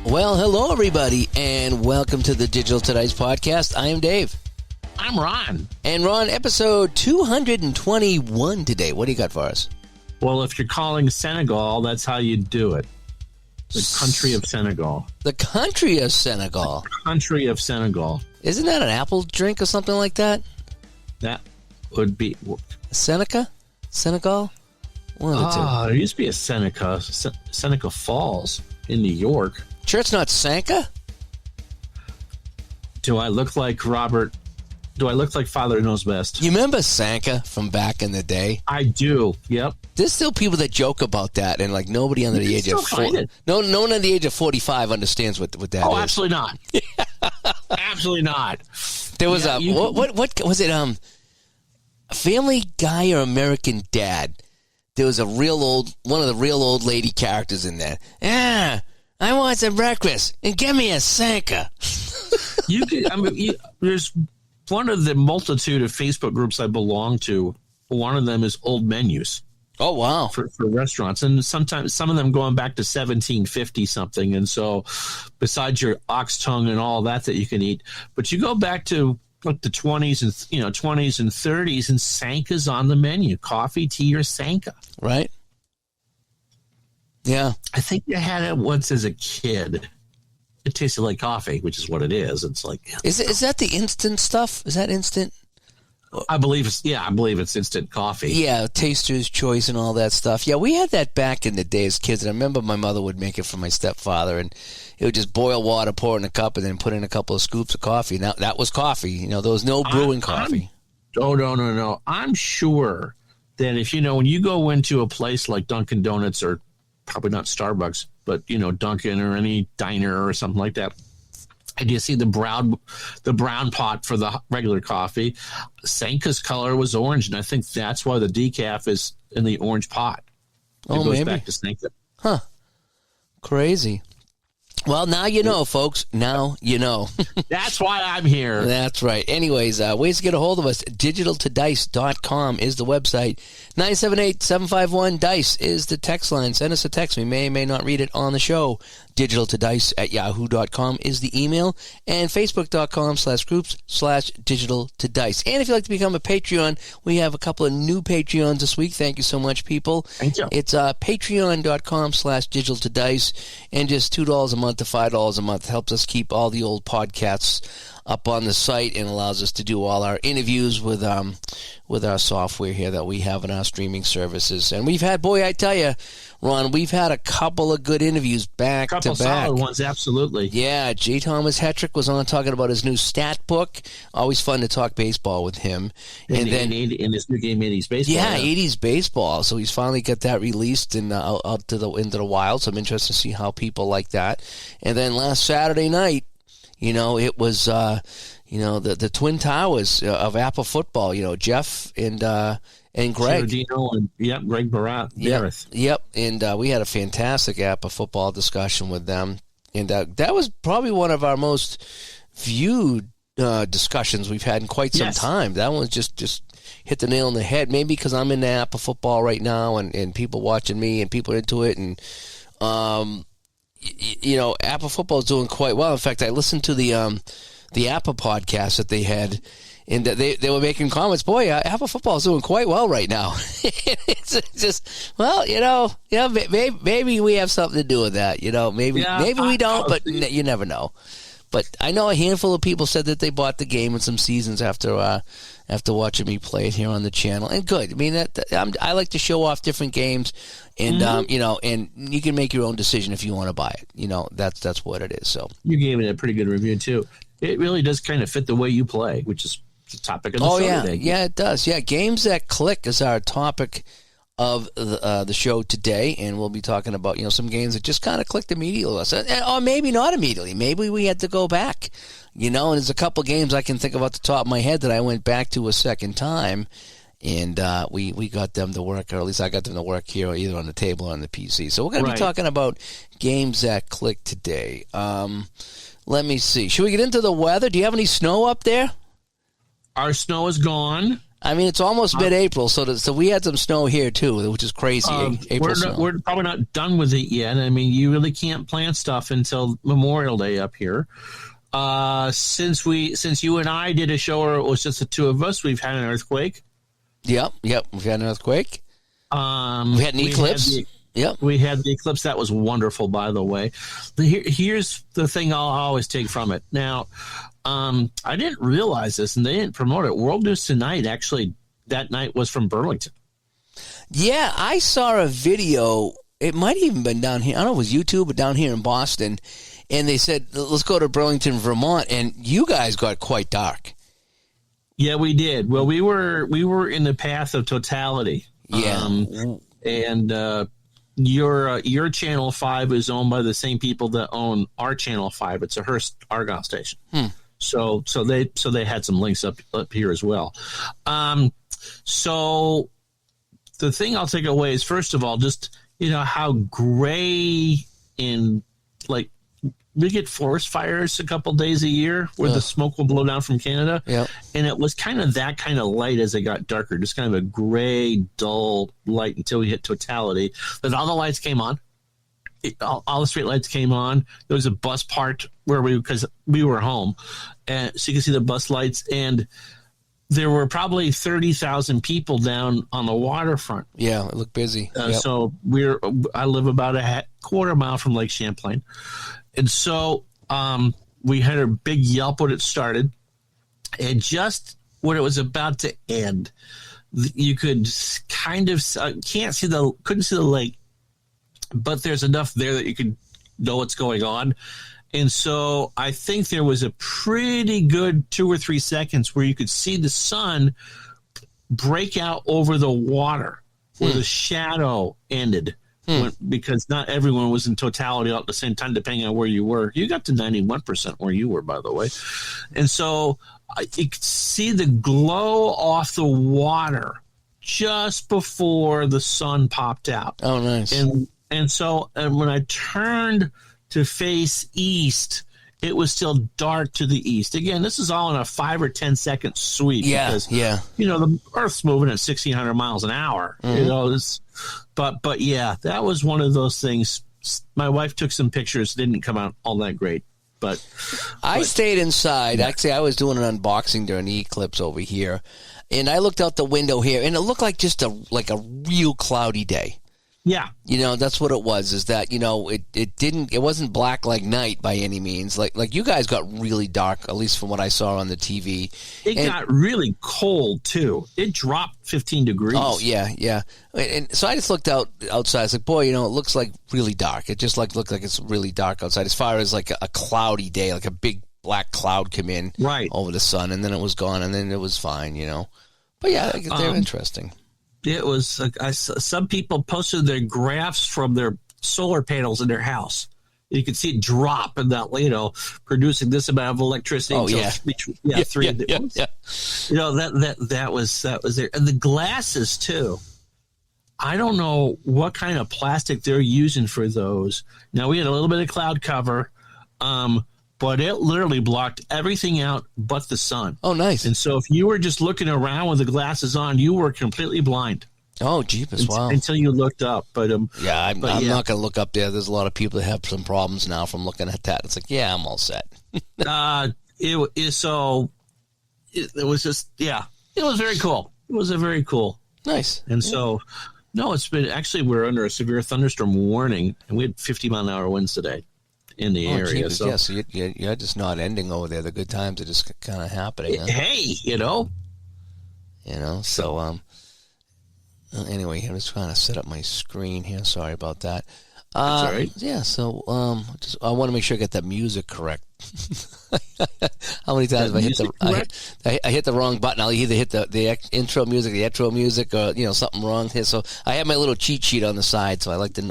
Well, hello, everybody, and welcome to the Digital Today's podcast. I am Dave. I'm Ron. And Ron, episode 221 today. What do you got for us? Well, if you're calling Senegal, that's how you do it. The country of Senegal. The country of Senegal. The country of Senegal. Isn't that an apple drink or something like that? That would be... Seneca? Senegal? One of the two. There used to be a Seneca Falls in New York. Sure it's not Sanka? Do I look like Robert? Do I look like Father Knows Best? You remember Sanka from back in the day? I do. Yep. There's still people that joke about that, and like nobody under the age of 40. No one under the age of 45 understands what that is. Oh, absolutely not. Absolutely not. There was what was it? Family Guy or American Dad? There was one of the real old lady characters in there. Yeah, I want some breakfast and give me a Sanka. There's one of the multitude of Facebook groups I belong to. One of them is old menus. Oh, wow. For restaurants. And sometimes some of them going back to 1750 something. And so besides your ox tongue and all that you can eat, but you go back to like the 20s and 30s and Sanka's on the menu. Coffee, tea, or Sanka. Right. Yeah. I think I had it once as a kid. It tasted like coffee, which is what it is. It's like, is that the instant stuff? Is that instant? I believe it's instant coffee. Yeah, Taster's Choice and all that stuff. Yeah, we had that back in the day as kids. And I remember my mother would make it for my stepfather, and it would just boil water, pour it in a cup, and then put in a couple of scoops of coffee. Now that was coffee. There was no brewing coffee. No. I'm sure that if when you go into a place like Dunkin' Donuts, or probably not Starbucks, but Dunkin' or any diner or something like that, and you see the brown pot for the regular coffee, Sanka's color was orange, and I think that's why the decaf is in the orange pot. It goes maybe back to Sanka. Huh. Crazy. Well, now you know, folks. Now you know. That's why I'm here. That's right. Anyways, ways to get a hold of us. digitaltodice.com is the website. 978-751-DICE is the text line. Send us a text. We may or may not read it on the show. digitaltodice@yahoo.com is the email. And facebook.com/groups/digitaltodice. And if you'd like to become a Patreon, we have a couple of new Patreons this week. Thank you so much, people. Thank you. It's patreon.com/digitaltodice. And just $2 a month to $5 a month helps us keep all the old podcasts up on the site and allows us to do all our interviews with our software here that we have in our streaming services. And we've had, boy, I tell you, Ron, we've had a couple of good interviews back to back. Couple solid ones, absolutely. Yeah, J. Thomas Hetrick was on talking about his new stat book. Always fun to talk baseball with him. And then in his new game, 80s baseball. Yeah, 80s baseball. So he's finally got that released and out into the wild. So I'm interested to see how people like that. And then last Saturday night, it was, the Twin Towers of Apple football, Jeff and Greg. Greg Barat. Yep. And we had a fantastic Apple football discussion with them. And that was probably one of our most viewed discussions we've had in quite some time. That one just hit the nail on the head. Maybe because I'm into Apple football right now and people watching me and people into it. And, Apple football is doing quite well. In fact, I listened to the Apple podcast that they had, and they were making comments. Boy, Apple football is doing quite well right now. It's just, maybe we have something to do with that. Maybe we don't, but you never know. But I know a handful of people said that they bought the game in some seasons after watching me play it here on the channel. And good. I mean, I like to show off different games, and and you can make your own decision if you want to buy it. That's what it is. So you gave it a pretty good review too. It really does kind of fit the way you play, which is the topic of the show today. Yeah, it does. Yeah, games that click is our topic of the show today, and we'll be talking about some games that just kind of clicked immediately, or maybe not immediately. Maybe we had to go back, and there's a couple games I can think of off the top of my head that I went back to a second time, and we got them to work, or at least I got them to work here, either on the table or on the PC. So we're going to be talking about games that click today. Let me see. Should we get into the weather? Do you have any snow up there? Our snow is gone. I mean, it's almost mid-April, so we had some snow here too, which is crazy. April snow. We're probably not done with it yet. I mean, you really can't plant stuff until Memorial Day up here. Since you and I did a show where it was just the two of us, we've had an earthquake. Yep, we've had an earthquake. We had an eclipse. Yep. We had the eclipse. That was wonderful, by the way. Here's the thing I'll always take from it. Now, I didn't realize this, and they didn't promote it. World News Tonight, actually, that night was from Burlington. Yeah, I saw a video. It might have even been down here. I don't know if it was YouTube, but down here in Boston. And they said, let's go to Burlington, Vermont. And you guys got quite dark. Yeah, we did. Well, we were in the path of totality. Yeah. And your Channel 5 is owned by the same people that own our Channel 5. It's a Hearst Argyle station. So they had some links up here as well. So the thing I'll take away is, first of all, just, how gray in, like, we get forest fires a couple days a year where the smoke will blow down from Canada. Yep. And it was kind of that kind of light as it got darker, just kind of a gray, dull light until we hit totality. Then all the lights came on. All the street lights came on. There was a bus parked because we were home. And so you can see the bus lights. And there were probably 30,000 people down on the waterfront. Yeah, it looked busy. Yep. So I live about a quarter mile from Lake Champlain. And so we had a big yelp when it started. And just when it was about to end, you could kind of couldn't see the lake, but there's enough there that you could know what's going on. And so I think there was a pretty good 2 or 3 seconds where you could see the sun break out over the water where the shadow ended. Because not everyone was in totality all at the same time, depending on where you were. You got to 91% where you were, by the way. And so you could see the glow off the water just before the sun popped out. Oh, nice. And so when I turned to face east, it was still dark to the east. Again, this is all in a 5 or 10 second sweep. Yeah, because, yeah. The Earth's moving at 1,600 miles an hour. But yeah, that was one of those things. My wife took some pictures. Didn't come out all that great. But I stayed inside. Actually, I was doing an unboxing during the eclipse over here, and I looked out the window here, and it looked like just a real cloudy day. Yeah. That's what it was, is that, it wasn't black like night by any means. Like you guys got really dark, at least from what I saw on the TV. It got really cold, too. It dropped 15 degrees. Oh, yeah. And so I just looked outside. I was like, boy, it looks like really dark. It just looked like it's really dark outside, as far as like a cloudy day, like a big black cloud come in over the sun, and then it was gone, and then it was fine, But yeah, they're interesting. It was some people posted their graphs from their solar panels in their house. You could see it drop and that, producing this amount of electricity. Oh, yeah. Three. Yeah. That was there. And the glasses too. I don't know what kind of plastic they're using for those. Now, we had a little bit of cloud cover, but it literally blocked everything out but the sun. Oh, nice. And so if you were just looking around with the glasses on, you were completely blind. Oh, jeepers, wow. Until you looked up. But I'm not going to look up there. There's a lot of people that have some problems now from looking at that. It's like, yeah, I'm all set. It was just, it was very cool. It was a very cool. Nice. And so, no, it's been, actually, we're under a severe thunderstorm warning, and we had 50-mile-an-hour winds today in the area. Jeepers, so you're just not ending over there. The good times are just kind of happening. Huh? Hey, So anyway, I'm just trying to set up my screen here. Sorry about that. That's all right. Yeah, so I want to make sure I get that music correct. How many times have I hit the wrong button? I'll either hit the intro music, the outro music, or something wrong here. So I have my little cheat sheet on the side, so I like to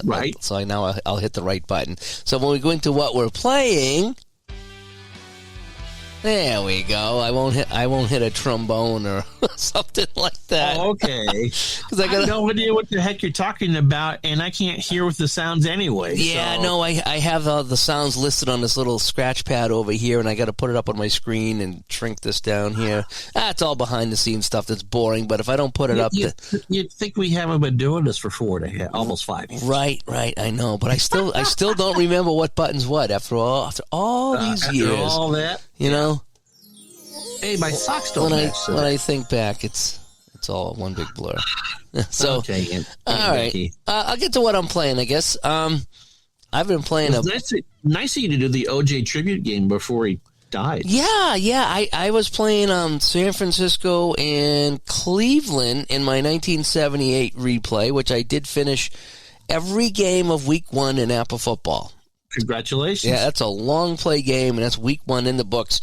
so I'll hit the right button. So when we go into what we're playing, There we go. I won't hit a trombone or something like that. Oh, okay. Because I have no idea what the heck you're talking about, and I can't hear with the sounds anyway. Yeah, so. no, I have the sounds listed on this little scratch pad over here, and I got to put it up on my screen and shrink this down here. It's all behind the scenes stuff that's boring. But if I don't put it up, you'd think we haven't been doing this for 4 and a half, almost 5 years. Right. I know, but I still don't remember what button's what after all these years. After all that, you know. Hey, my socks don't match. When I think back, it's all one big blur. So, okay, all right, I'll get to what I'm playing, I guess. I've been playing. Nice of you to do the OJ tribute game before he died. Yeah. I was playing San Francisco and Cleveland in my 1978 replay, which I did finish every game of Week 1 in Apple football. Congratulations! Yeah, that's a long play game, and that's Week 1 in the books.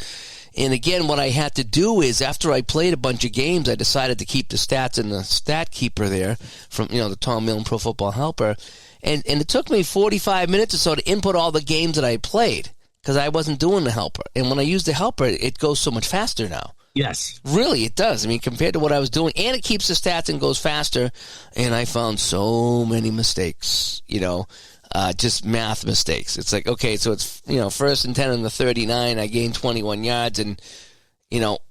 And again, what I had to do is after I played a bunch of games, I decided to keep the stats in the stat keeper there from, the Tom Millen Pro Football Helper. And it took me 45 minutes or so to input all the games that I played because I wasn't doing the helper. And when I use the helper, it goes so much faster now. Yes. Really, it does. I mean, compared to what I was doing, and it keeps the stats and goes faster. And I found so many mistakes, just math mistakes. It's like, okay, so it's, 1st and 10 on the 39. I gained 21 yards. And,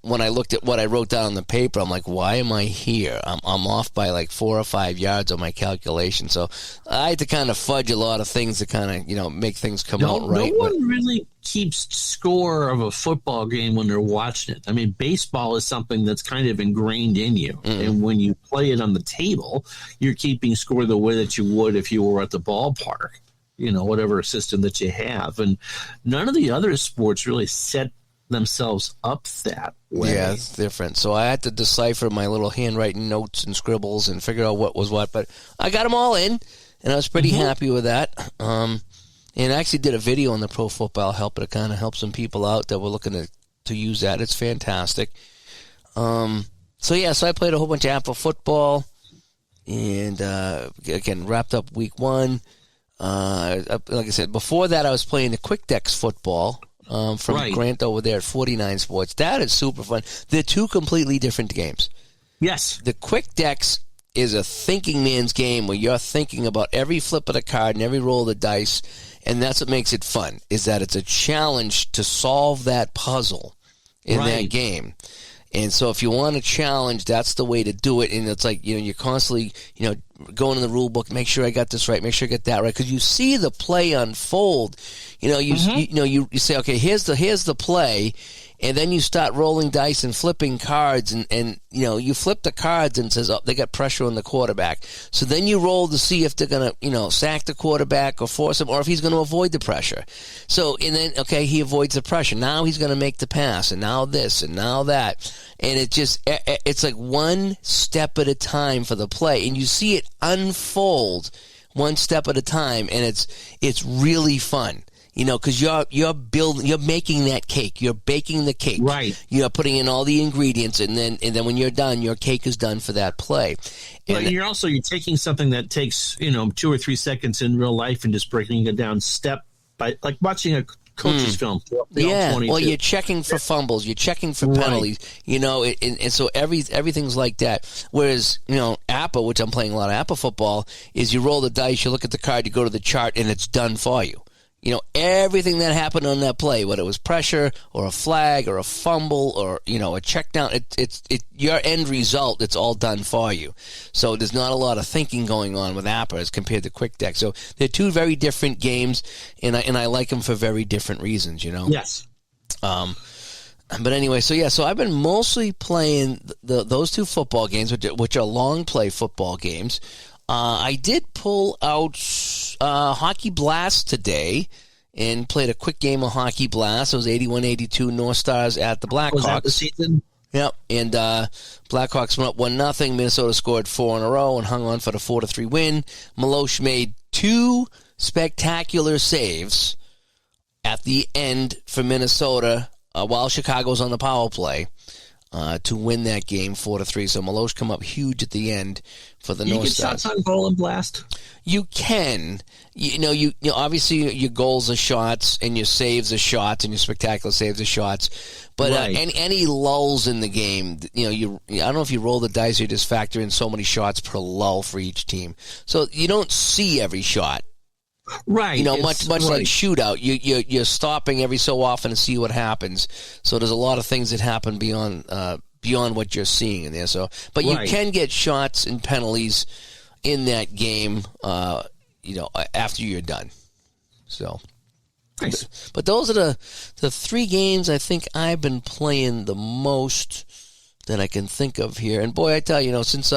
when I looked at what I wrote down on the paper, I'm like, why am I here? I'm off by like 4 or 5 yards on my calculation. So I had to kind of fudge a lot of things to kind of, make things come out right. No one really keeps score of a football game when they're watching it. I mean, baseball is something that's kind of ingrained in you. Mm. And when you play it on the table, you're keeping score the way that you would if you were at the ballpark, whatever system that you have. And none of the other sports really set themselves up that way. Yeah, it's different. So I had to decipher my little handwriting notes and scribbles and figure out what was what. But I got them all in, and I was pretty happy with that. And I actually did a video on the Pro Football Helper to kind of help some people out that were looking to use that. It's fantastic. So I played a whole bunch of Apple football, and again, wrapped up Week 1. Like I said, before that, I was playing the Quick Decks football. From Grant over there at 49 Sports. That is super fun. They're two completely different games. Yes. The Quick Decks is a thinking man's game where you're thinking about every flip of the card and every roll of the dice, and that's what makes it fun, is that it's a challenge to solve that puzzle in that game. And so if you want a challenge, that's the way to do it. And it's like, you're constantly, going in the rule book, make sure I got this right, make sure I get that right. Because you see the play unfold. You say, okay, here's the play. And then you start rolling dice and flipping cards, and you flip the cards and it says, oh, they got pressure on the quarterback. So then you roll to see if they're going to, sack the quarterback or force him, or if he's going to avoid the pressure. So, and then, okay, he avoids the pressure. Now he's going to make the pass, and now this, and now that. And it's like one step at a time for the play. And you see it unfold one step at a time, and it's really fun. Because you're making that cake. You're baking the cake. Right. You're putting in all the ingredients, and then when you're done, your cake is done for that play. But you're taking something that takes 2 or 3 seconds in real life and just breaking it down step by, like watching a coach's film. Yeah. Well, you're checking for fumbles. You're checking for penalties. And so everything's like that. Whereas Apple, which I'm playing a lot of Apple football, is you roll the dice, you look at the card, you go to the chart, and it's done for you. Everything that happened on that play, whether it was pressure or a flag or a fumble or, a check down, it's your end result, it's all done for you. So there's not a lot of thinking going on with Appa as compared to Quick Deck. So they're two very different games, and I like them for very different reasons, Yes. But anyway, so I've been mostly playing those two football games, which are long play football games. I did pull out Hockey Blast today and played a quick game of Hockey Blast. It was 81-82 North Stars at the Blackhawks. Was that the season? Yep, and Blackhawks went up 1-0. Minnesota scored 4 in a row and hung on for the 4-3 win. Milosh made 2 spectacular saves at the end for Minnesota while Chicago was on the power play. to win that game 4-3. So Milosh come up huge at the end for the North Stars. You get shots on goal and blast? You can. You obviously your goals are shots and your saves are shots and your spectacular saves are shots. But Right. any lulls in the game, I don't know if you roll the dice or you just factor in so many shots per lull for each team. So you don't see every shot. Right. Much right. like shootout, you're stopping every so often to see what happens. So there's a lot of things that happen beyond what you're seeing in there. So, but you Right. can get shots and penalties in that game, after you're done. So, Nice. but those are the 3 games I think I've been playing the most that I can think of here. And boy, I tell you, since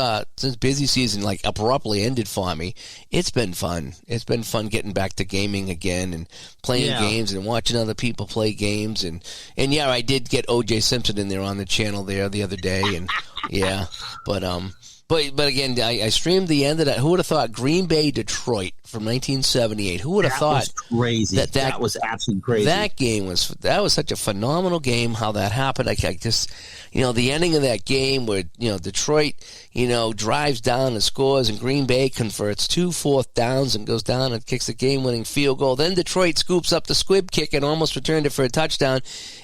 busy season like abruptly ended for me, it's been fun. It's been fun getting back to gaming again and playing games and watching other people play games. And yeah, I did get O.J. Simpson in there on the channel there the other day, and yeah, but again, I streamed the end of that. Who would have thought Green Bay, Detroit from 1978? Who would have thought? Was crazy. That was absolutely crazy. That game was such a phenomenal game. How that happened, I just the ending of that game where Detroit drives down and scores, and Green Bay converts 2 fourth downs and goes down and kicks the game-winning field goal. Then Detroit scoops up the squib kick and almost returned it for a touchdown.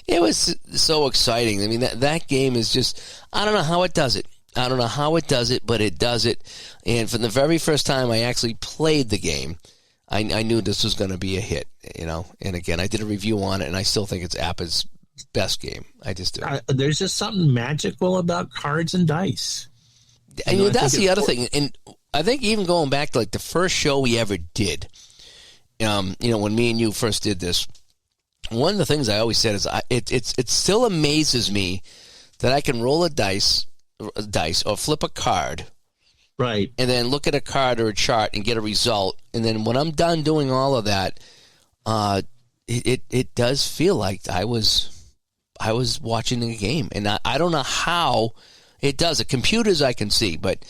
It was so exciting. I mean, that game is just, I don't know how it does it. But it does it. And from the very first time I actually played the game, I knew this was going to be a hit, And again, I did a review on it, and I still think it's Appa's best game. I just do. There's just something magical about cards and dice. And that's the other thing. And I think even going back to like the first show we ever did, when me and you first did this, one of the things I always said is it still amazes me that I can roll a dice or flip a card, right, and then look at a card or a chart and get a result, and then when I'm done doing all of that, it does feel like I was watching a game, and I don't know how it does. The computers I can see, but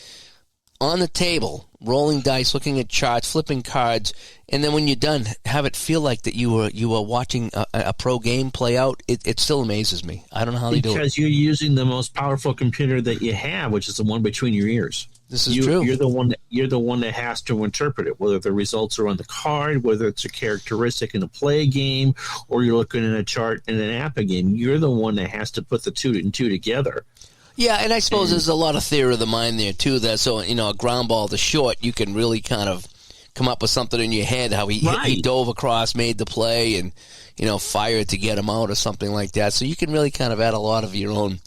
on the table, rolling dice, looking at charts, flipping cards, and then when you're done, have it feel like that you were watching a pro game play out. It still amazes me. I don't know how they do it. Because you're using the most powerful computer that you have, which is the one between your ears. This is true. You're the one that has to interpret it, whether the results are on the card, whether it's a characteristic in a play game, or you're looking at a chart in an APA game. You're the one that has to put the two and two together. Yeah, and I suppose there's a lot of theory of the mind there, too. That so, a ground ball to short, you can really kind of come up with something in your head, how he dove across, made the play, and, fired to get him out or something like that. So you can really kind of add a lot of your own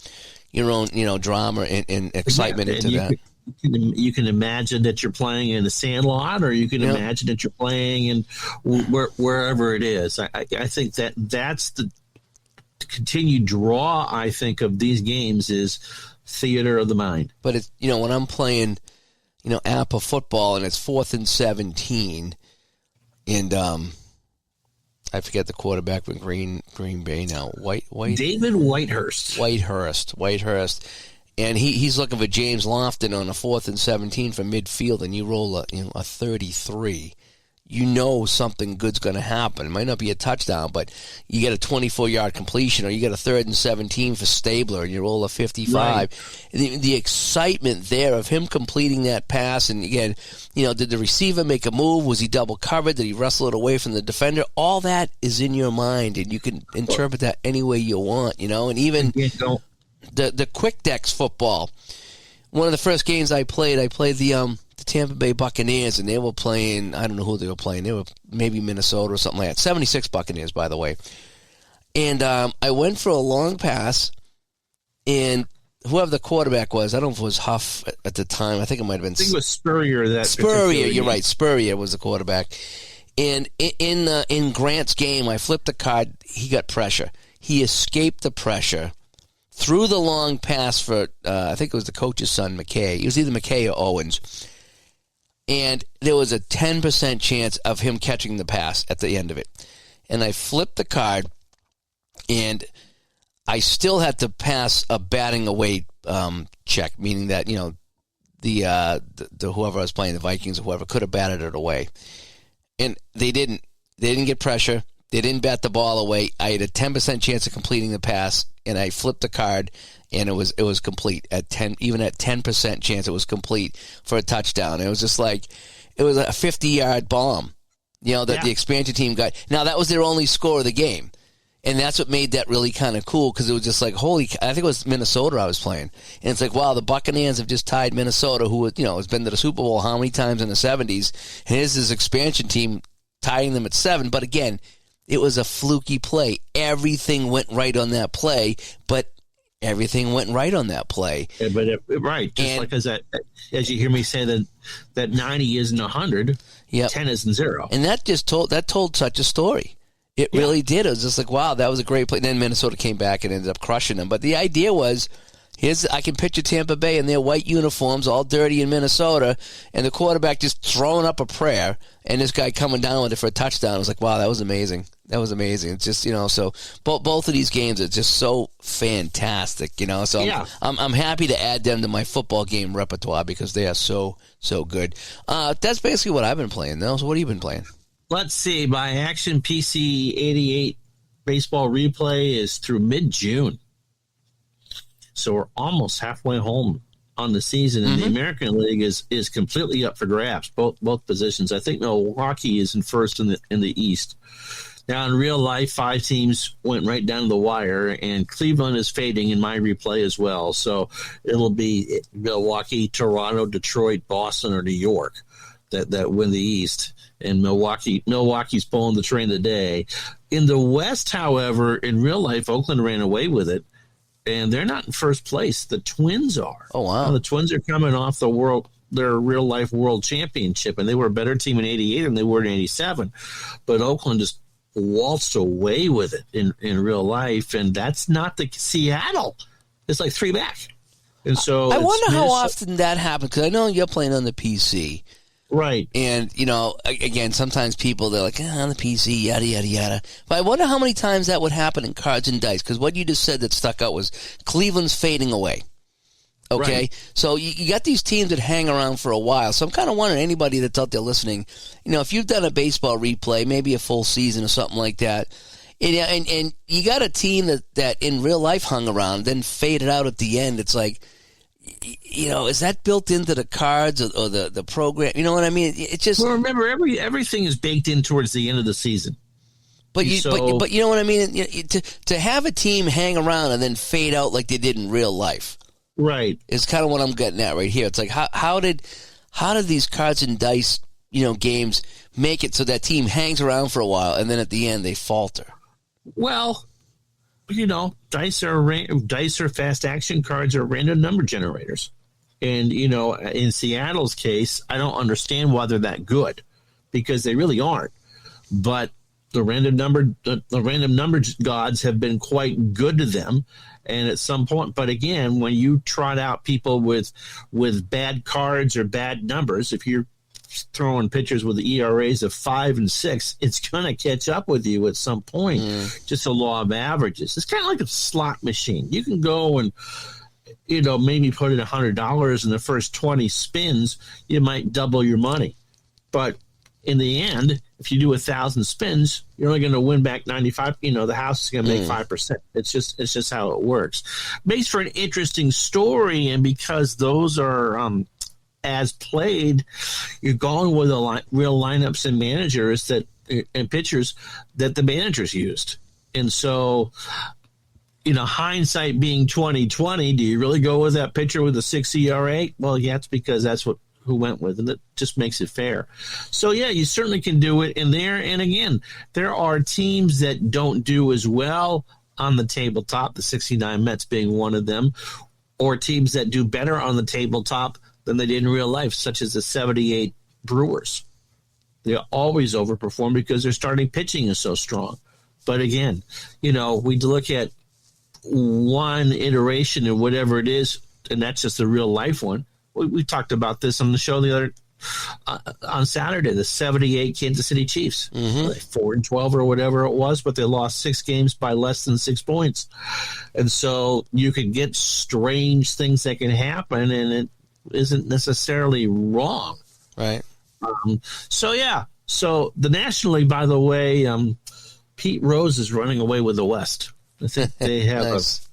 drama and excitement into that. You can imagine that you're playing in a sandlot, or you can imagine that you're playing in wherever it is. I think that's the continued draw, I think, of these games is theater of the mind. But it's when I'm playing APA football and it's 4th and 17, and I forget the quarterback with Green Bay now. David Whitehurst, and he's looking for James Lofton on a 4th and 17 from midfield, and you roll a 33. Something good's going to happen. It might not be a touchdown, but you get a 24-yard completion, or you get a 3rd and 17 for Stabler, and you roll a 55. Right. The excitement there of him completing that pass, and again, did the receiver make a move? Was he double covered? Did he wrestle it away from the defender? All that is in your mind, and you can interpret that any way you want, and even the quick decks football. One of the first games I played the Tampa Bay Buccaneers, and they were playing, I don't know who they were playing. They were maybe Minnesota or something like that. 76 Buccaneers, by the way. And I went for a long pass, and whoever the quarterback was, I don't know if it was Huff at the time. I think it might have been. I think it was Spurrier. Spurrier, you're right. Spurrier was the quarterback. And in Grant's game, I flipped the card. He got pressure. He escaped the pressure, threw the long pass for, I think it was the coach's son, McKay. It was either McKay or Owens. And there was a 10% chance of him catching the pass at the end of it. And I flipped the card, and I still had to pass a batting away check, meaning that, the whoever I was playing, the Vikings or whoever, could have batted it away. And they didn't. They didn't get pressure. They didn't bat the ball away. I had a 10% chance of completing the pass, and I flipped the card, and it was complete at 10. Even at 10% chance, it was complete for a touchdown. It was just like it was a 50-yard bomb, that the expansion team got. Now that was their only score of the game, and that's what made that really kind of cool because it was just like holy. I think it was Minnesota I was playing, and it's like wow, the Buccaneers have just tied Minnesota, who has been to the Super Bowl how many times in the 70s, and here's this expansion team tying them at 7. But again, it was a fluky play. Everything went right on that play, but everything went right on that play. Yeah, right. Just like as you hear me say that 90 isn't 100, 10 isn't 0. And that told such a story. It really did. It was just like, wow, that was a great play. And then Minnesota came back and ended up crushing them. But the idea was, I can picture Tampa Bay in their white uniforms, all dirty in Minnesota, and the quarterback just throwing up a prayer, and this guy coming down with it for a touchdown. It was like, wow, that was amazing. That was amazing. It's just, so both of these games are just so fantastic, So I'm happy to add them to my football game repertoire because they are so good. That's basically what I've been playing. So what have you been playing? Let's see. My Action PC 88 baseball replay is through mid-June. So we're almost halfway home on the season, and the American League is completely up for grabs, both positions. I think Milwaukee is in first in the East. Now, in real life, 5 teams went right down to the wire, and Cleveland is fading in my replay as well. So it'll be Milwaukee, Toronto, Detroit, Boston, or New York that win the East. And Milwaukee's pulling the train today. In the West, however, in real life, Oakland ran away with it. And they're not in first place. The Twins are. Oh, wow. Now, the Twins are coming off their real-life world championship, and they were a better team in 88 than they were in 87. But Oakland just waltzed away with it in real life, and that's not the Seattle. It's like 3 back. And so I wonder how often that happens, because I know you're playing on the PC. Right. And, again, sometimes people, they're like, on the PC, yada, yada, yada. But I wonder how many times that would happen in cards and dice, because what you just said that stuck out was Cleveland's fading away. Okay? Right. So you got these teams that hang around for a while. So I'm kind of wondering, anybody that's out there listening, if you've done a baseball replay, maybe a full season or something like that, and you got a team that in real life hung around, then faded out at the end, it's like, is that built into the cards or the program? You know what I mean? It just remember everything is baked in towards the end of the season. But you know what I mean? To have a team hang around and then fade out like they did in real life, right? Is kind of what I'm getting at right here. It's like how did these cards and dice games make it so that team hangs around for a while and then at the end they falter? Well, dice are fast action cards are random number generators. And, in Seattle's case, I don't understand why they're that good because they really aren't. But the random number gods have been quite good to them. And at some point, but again, when you trot out people with bad cards or bad numbers, if you're throwing pitchers with ERAs of 5 and 6, it's going to catch up with you at some point. Just a law of averages. It's kind of like a slot machine. You can go and, maybe put in $100 in the first 20 spins, you might double your money. But in the end, if you do 1,000 spins, you're only going to win back 95. The house is going to make 5%. It's just how it works. Makes for an interesting story, and because those are as played, you're going with real lineups and managers and pitchers that the managers used. And so, hindsight being 2020, do you really go with that pitcher with a 6 ERA? Well, yeah, it's because that's who went with, and it just makes it fair. So yeah, you certainly can do it in there. And again, there are teams that don't do as well on the tabletop, the 69 Mets being one of them, or teams that do better on the tabletop than they did in real life, such as the 78 Brewers. They always overperform because their starting pitching is so strong. But again, we look at one iteration and whatever it is, and that's just a real life one. We talked about this on the show the other on Saturday, the 78 Kansas City Chiefs, 4-12 or whatever it was, but they lost 6 games by less than 6 points. And so you can get strange things that can happen, and it isn't necessarily wrong. Right. So the National League, by the way, Pete Rose is running away with the West. I think they have Nice. a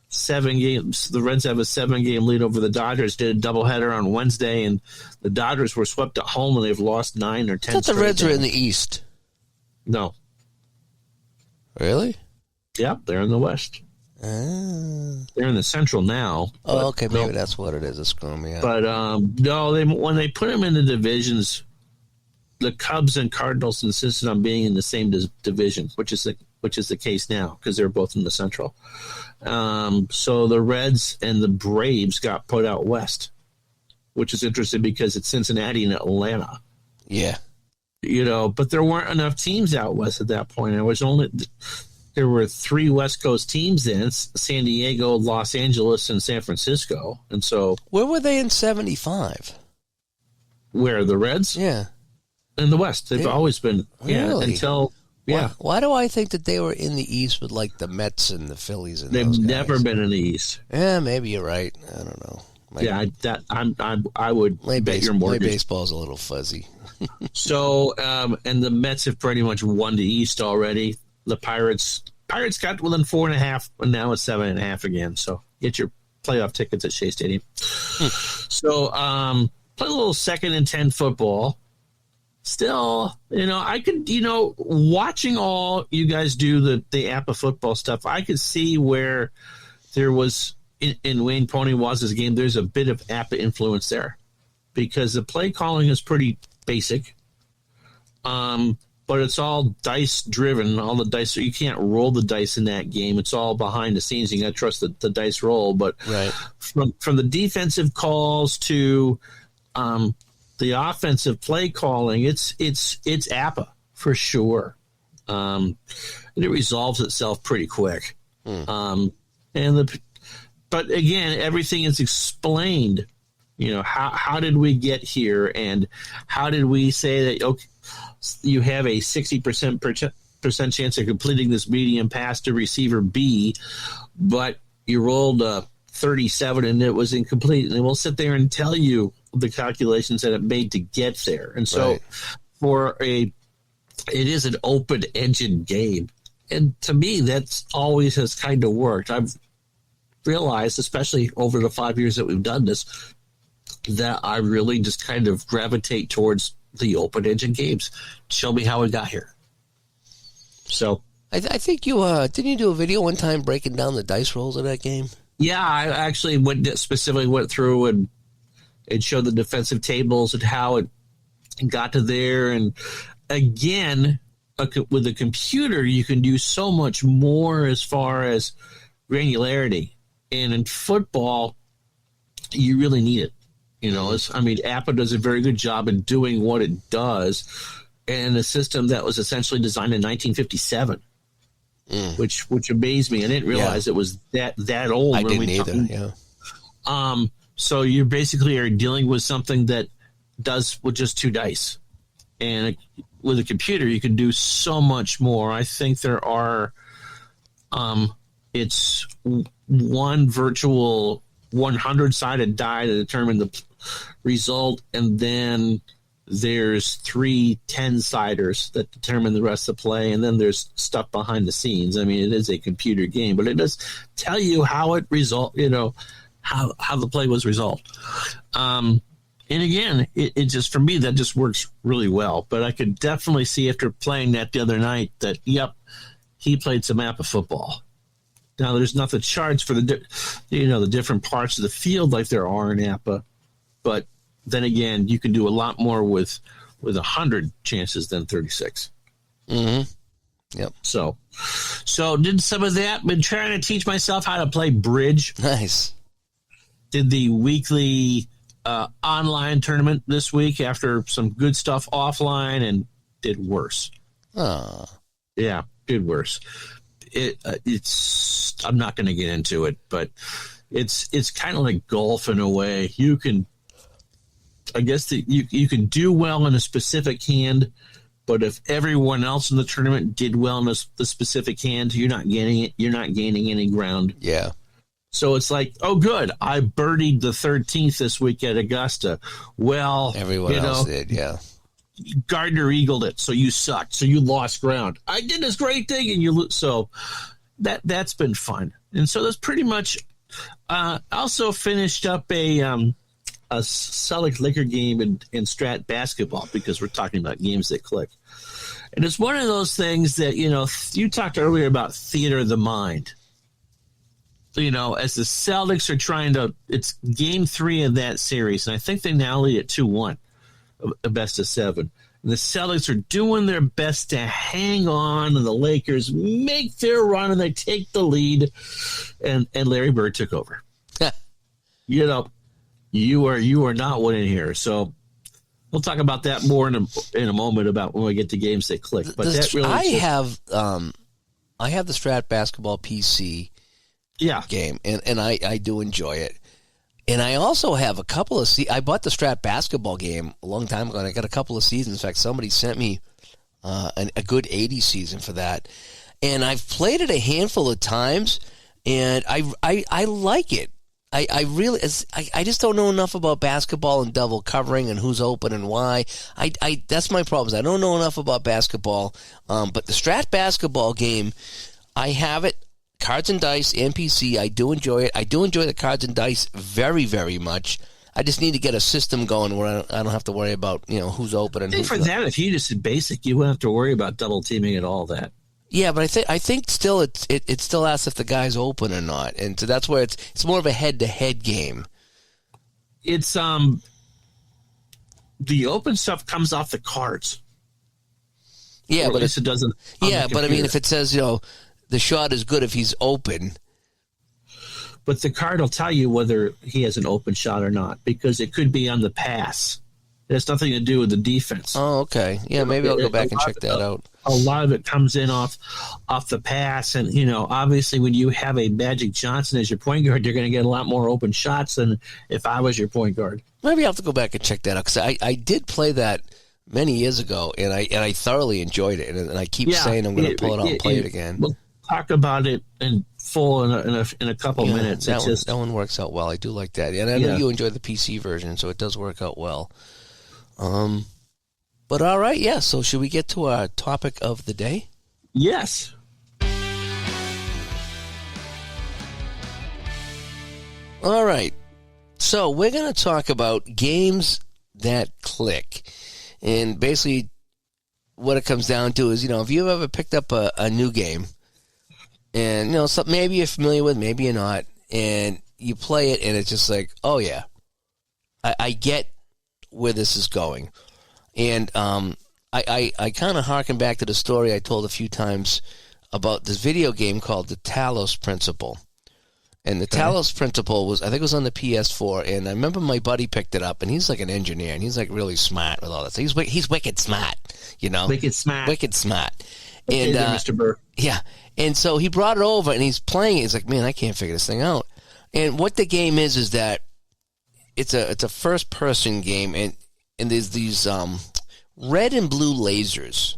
7 games. The Reds have a 7-game lead over the Dodgers. Did a doubleheader on Wednesday, and the Dodgers were swept at home, and they've lost 9 or 10. I thought the straight Reds were in games. the East. No. Really? Yep, they're in the West. They're in the Central now. Oh, okay, maybe that's what it is. It's screwing me out. But no, when they put them in the divisions, the Cubs and Cardinals insisted on being in the same division, which is the case now because they're both in the Central. So the Reds and the Braves got put out west, which is interesting because it's Cincinnati and Atlanta. Yeah. But there weren't enough teams out west at that point. There were 3 West Coast teams then: San Diego, Los Angeles, and San Francisco. And so, Where were they in 75? where the Reds? Yeah. In the West, they've always been. Yeah, Really? until Why do I think that they were in the East with like the Mets and the Phillies and they've those guys? never been in the East. Yeah, maybe you're right. I don't know. I would bet your my mortgage. baseball's a little fuzzy. So, and the Mets have pretty much won the East already. The Pirates got within 4.5, and now it's 7.5 again. So get your playoff tickets at Shea Stadium. So, play a little 2nd and 10 football. Still, I could, watching all you guys do the APA football stuff, I could see where there was in Wayne Ponywaz's game, there's a bit of APA influence there because the play calling is pretty basic. But it's all dice driven. All the dice, you can't roll the dice in that game. It's all behind the scenes. You got to trust the dice roll. But Right. from the defensive calls to the offensive play calling, it's APA for sure. And it resolves itself pretty quick. But again, everything is explained. How did we get here, and how did we say that? Okay, you have a 60% chance of completing this medium pass to receiver B, but you rolled a 37 and it was incomplete. And we'll sit there and tell you the calculations that it made to get there. And so it is an open-ended game. And to me, that's always has kind of worked. I've realized, especially over the 5 years that we've done this, that I really just kind of gravitate towards the open-ended games. Show me how we got here. So I think you didn't you do a video one time breaking down the dice rolls of that game? yeah, I actually went through and showed the defensive tables and how it got to there. And again, with a computer, you can do so much more as far as granularity. And in football, you really need it. APA does a very good job in doing what it does, and a system that was essentially designed in 1957, which amazed me. I didn't realize it was that old. I didn't either. Yeah. So you basically are dealing with something that does with just 2 dice, and with a computer, you can do so much more. I think there are, it's one virtual 100-sided die to determine the result, and then there's 3 10-siders that determine the rest of the play, and then there's stuff behind the scenes. I mean, it is a computer game, but it does tell you how it how the play was resolved. And again, it just, for me, that just works really well. But I could definitely see after playing that the other night that, yep, he played some APA football. Now, there's not the charts for the different parts of the field like there are in APA, but then again, you can do a lot more with 100 chances than 36. Mm-hmm. Yep. So did some of that. Been trying to teach myself how to play bridge. Nice. Did the weekly online tournament this week after some good stuff offline, and did worse. Yeah, did worse. It's I'm not going to get into it, but it's kind of like golf in a way. You can, I guess that you can do well in a specific hand, but if everyone else in the tournament did well in the specific hand, you're not gaining it. You're not gaining any ground. Yeah. So it's like, oh, good, I birdied the 13th this week at Augusta. Well, everyone else did, yeah. Gardner eagled it, so you sucked, so you lost ground. I did this great thing, and you lose. So that's been fun. And so that's pretty much. Also finished up a Select Liquor game in Strat basketball, because we're talking about games that click. And it's one of those things that, you talked earlier about theater of the mind. As the Celtics are trying to, it's game 3 of that series, and I think they now lead at 2-1, a best of 7. And the Celtics are doing their best to hang on, and the Lakers make their run, and they take the lead, and Larry Bird took over. You are not winning here. So we'll talk about that more in a moment about when we get to games that click. But I have the Strat basketball PC game, and I do enjoy it. And I also have a couple of I bought the Strat basketball game a long time ago, and I got a couple of seasons. In fact, somebody sent me a good 80 season for that. And I've played it a handful of times, and I like it. I really just don't know enough about basketball and double covering and who's open and why. That's my problem. I don't know enough about basketball. But the Strat basketball game, I have it. Cards and dice, NPC, I do enjoy it. I do enjoy the cards and dice very, very much. I just need to get a system going where I don't have to worry about who's open and who's not. That, if you just did basic, you wouldn't have to worry about double teaming and all that. Yeah, but I think still it still asks if the guy's open or not, and so that's where it's more of a head-to-head game. It's the open stuff comes off the cards. Yeah, but it doesn't. Yeah, but I mean, if it says the shot is good if he's open. But the card will tell you whether he has an open shot or not, because it could be on the pass. It has nothing to do with the defense. Oh, okay. Yeah, maybe I'll go back and check that out. A lot of it comes in off the pass. And, obviously when you have a Magic Johnson as your point guard, you're going to get a lot more open shots than if I was your point guard. Maybe I'll have to go back and check that out, because I did play that many years ago, and I thoroughly enjoyed it. And I keep saying I'm going to pull it out and play it again. We'll talk about it in full in a couple minutes. That one works out well. I do like that. And I know you enjoy the PC version, so it does work out well. But all right, yeah. So should we get to our topic of the day? Yes. All right. So we're going to talk about games that click. And basically what it comes down to is, if you've ever picked up a new game and, something maybe you're familiar with, maybe you're not, and you play it and it's just like, oh yeah, I get where this is going. And I kind of harken back to the story I told a few times about this video game called the Talos Principle. And the Talos Principle was, I think it was on the PS4, and I remember my buddy picked it up, and he's like an engineer, and he's like really smart with all this. He's wicked smart, Wicked smart. Wicked smart. Okay, and Mr. Burr. Yeah. And so he brought it over, and he's playing it. He's like, man, I can't figure this thing out. And what the game is that it's a first-person game, and there's these red and blue lasers.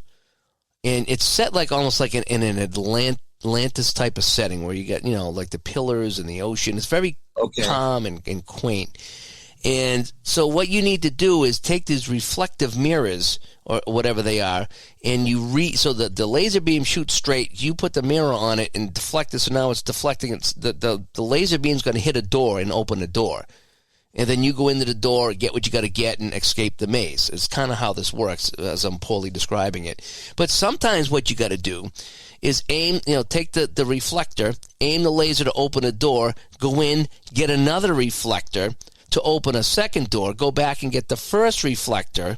And it's set like almost like in an Atlantis type of setting where you get, like the pillars and the ocean. It's very calm and quaint. And so what you need to do is take these reflective mirrors or whatever they are, and so the laser beam shoots straight. You put the mirror on it and deflect it. So now it's deflecting. The laser beam's going to hit a door and open a door. And then you go into the door, get what you got to get, and escape the maze. It's kind of how this works, as I'm poorly describing it. But sometimes what you got to do is aim, take the reflector, aim the laser to open a door, go in, get another reflector to open a second door, go back and get the first reflector,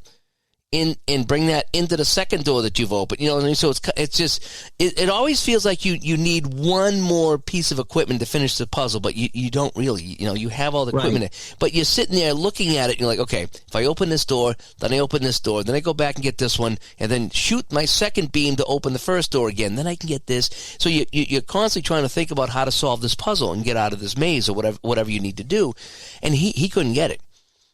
and bring that into the second door that you've opened. You know what I mean? So it's just it always feels like you need one more piece of equipment to finish the puzzle, but you don't really. You have all the equipment, Right. But you're sitting there looking at it, and you're like, okay, if I open this door, then I open this door, then I go back and get this one, and then shoot my second beam to open the first door again, then I can get this. So you're constantly trying to think about how to solve this puzzle and get out of this maze or whatever you need to do, and he couldn't get it.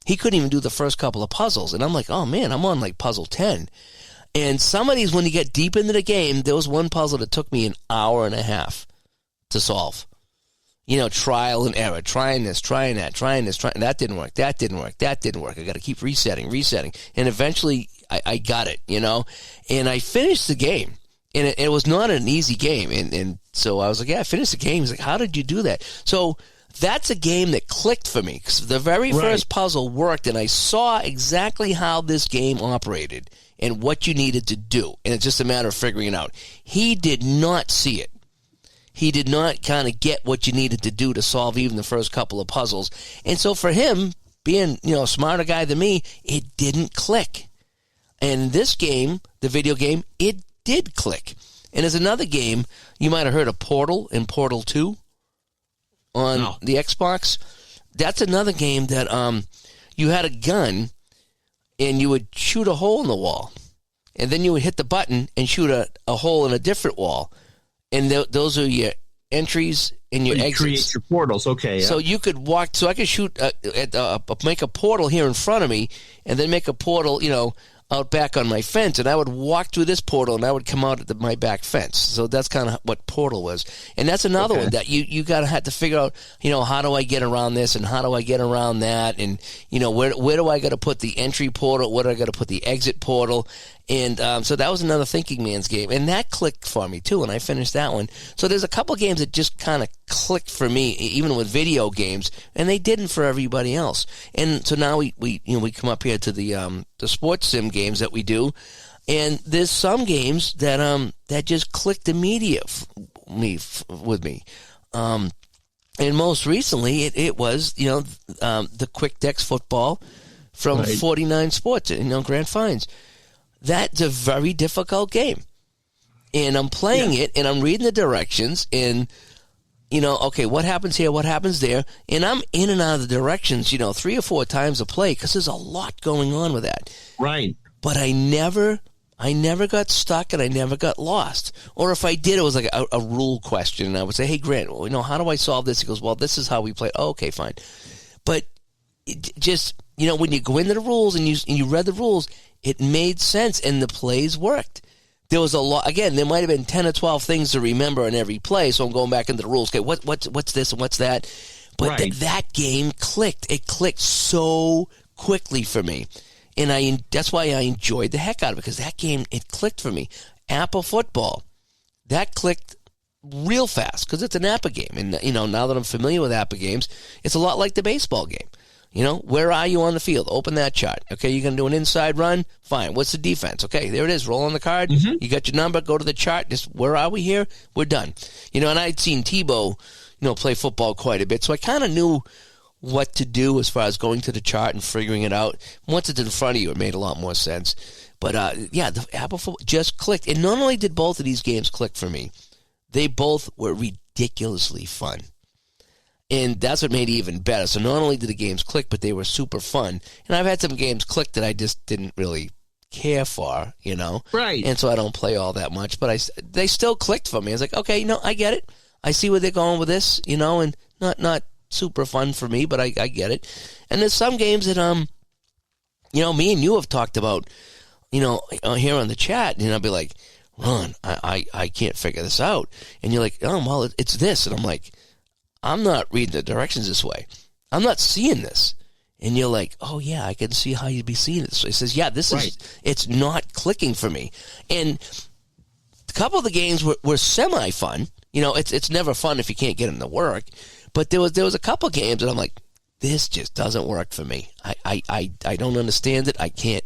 He couldn't even do the first couple of puzzles. And I'm like, oh, man, I'm on, like, puzzle 10. And some of these, when you get deep into the game, there was one puzzle that took me an hour and a half to solve. Trial and error, trying this, trying that, trying this, that didn't work, that didn't work, that didn't work. I got to keep resetting. And eventually, I got it, and I finished the game. And it was not an easy game. And so I was like, yeah, I finished the game. He's like, how did you do that? So that's a game that clicked for me because the very first puzzle worked, and I saw exactly how this game operated and what you needed to do. And it's just a matter of figuring it out. He did not see it. He did not kind of get what you needed to do to solve even the first couple of puzzles. And so for him, being, a smarter guy than me, it didn't click. And this game, the video game, it did click. And there's another game, you might have heard of Portal and Portal 2 on the Xbox. That's another game that you had a gun and you would shoot a hole in the wall. And then you would hit the button and shoot a hole in a different wall. And those are your entries and your exits. Create your portals, okay. Yeah. So you could walk, so I could shoot, make a portal here in front of me and then make a portal, out back on my fence, and I would walk through this portal and I would come out at my back fence. So that's kind of what Portal was. And that's another one that you got to have to figure out, how do I get around this and how do I get around that? And, where do I got to put the entry portal? Where do I got to put the exit portal? And so that was another thinking man's game. And that clicked for me, too, and I finished that one. So there's a couple games that just kind of clicked for me, even with video games, and they didn't for everybody else. And so now we come up here to the sports sim games that we do, and there's some games that that just clicked immediate with me. And most recently, it was the Quick Dex football from 49 Sports, Grand Finds. That's a very difficult game. And I'm playing it, and I'm reading the directions, and, okay, what happens here, what happens there? And I'm in and out of the directions, 3 or 4 times a play, because there's a lot going on with that. Right. But I never got stuck, and I never got lost. Or if I did, it was like a rule question, and I would say, hey, Grant, how do I solve this? He goes, well, this is how we play. Oh, okay, fine. But it just, when you go into the rules and you read the rules, it made sense, and the plays worked. There was a lot. Again, there might have been 10 or 12 things to remember in every play, so I'm going back into the rules. Okay, what's this and what's that? But that game clicked. It clicked so quickly for me, and that's why I enjoyed the heck out of it, because that game, it clicked for me. Apple football, that clicked real fast because it's an APA game, and now that I'm familiar with APA games, it's a lot like the baseball game. Where are you on the field? Open that chart. Okay, you're going to do an inside run? Fine. What's the defense? Okay, there it is. Roll on the card. Mm-hmm. You got your number. Go to the chart. Just, where are we here? We're done. And I'd seen Tebow, play football quite a bit, so I kind of knew what to do as far as going to the chart and figuring it out. Once it's in front of you, it made a lot more sense. But, the Apple football just clicked. And not only did both of these games click for me, they both were ridiculously fun. And that's what made it even better. So not only did the games click, but they were super fun. And I've had some games click that I just didn't really care for, Right. And so I don't play all that much. But they still clicked for me. I was like, okay, I get it. I see where they're going with this, and not super fun for me, but I get it. And there's some games that, me and you have talked about, here on the chat, and I'll be like, Ron, I can't figure this out. And you're like, oh, well, it's this. And I'm like, I'm not reading the directions this way. I'm not seeing this. And you're like, oh, yeah, I can see how you'd be seeing it. So he says, yeah, this is, it's not clicking for me. And a couple of the games were semi-fun. It's never fun if you can't get them to work. But there was a couple of games that I'm like, this just doesn't work for me. I don't understand it. I can't.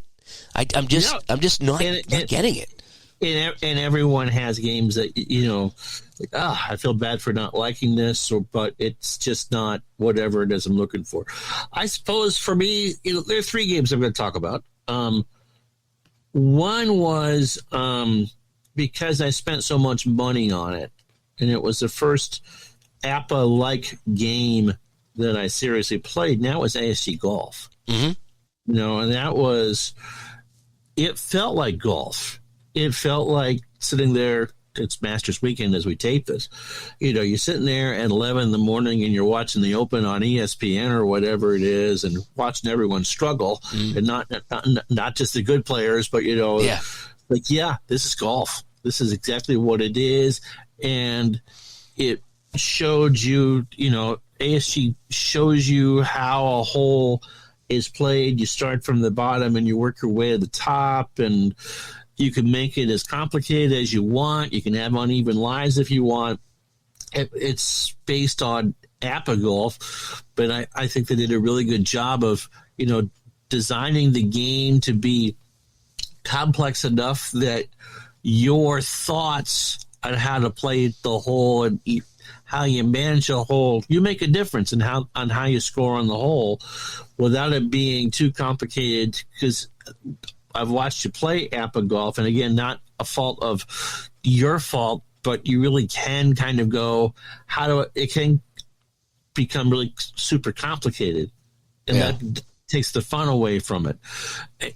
I'm just not getting it. And everyone has games that, I feel bad for not liking this, but it's just not whatever it is I'm looking for. I suppose for me, there are 3 games I'm going to talk about. One was because I spent so much money on it, and it was the first APA-like game that I seriously played, and that was ASG Golf. Mm-hmm. And that was, it felt like golf. It felt like sitting there. It's Masters weekend as we tape this. You're sitting there at 11 in the morning and you're watching the Open on ESPN or whatever it is, and watching everyone struggle, and not just the good players, but this is golf. This is exactly what it is, and it showed you. ASG shows you how a hole is played. You start from the bottom and you work your way to the top, and you can make it as complicated as you want. You can have uneven lines if you want. It's based on APA golf, but I think they did a really good job of, designing the game to be complex enough that your thoughts on how to play the hole and how you manage a hole, you make a difference in how you score on the hole without it being too complicated. Because I've watched you play APA golf, and again, not a fault of your fault, but you really can kind of go, it can become really super complicated, and that takes the fun away from it.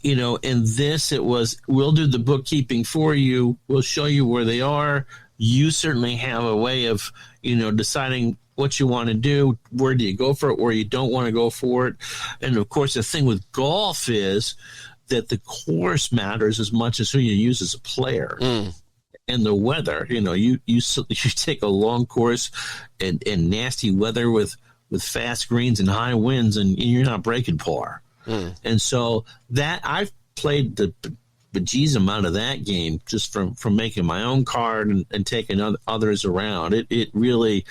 In this, it was, we'll do the bookkeeping for you. We'll show you where they are. You certainly have a way of, deciding what you want to do. Where do you go for it? Where you don't want to go for it. And of course, the thing with golf is that the course matters as much as who you use as a player. And the weather, you take a long course and nasty weather with fast greens and high winds, and you're not breaking par. And so that I've played the bejeez amount of that game just from making my own card and taking others around. It really,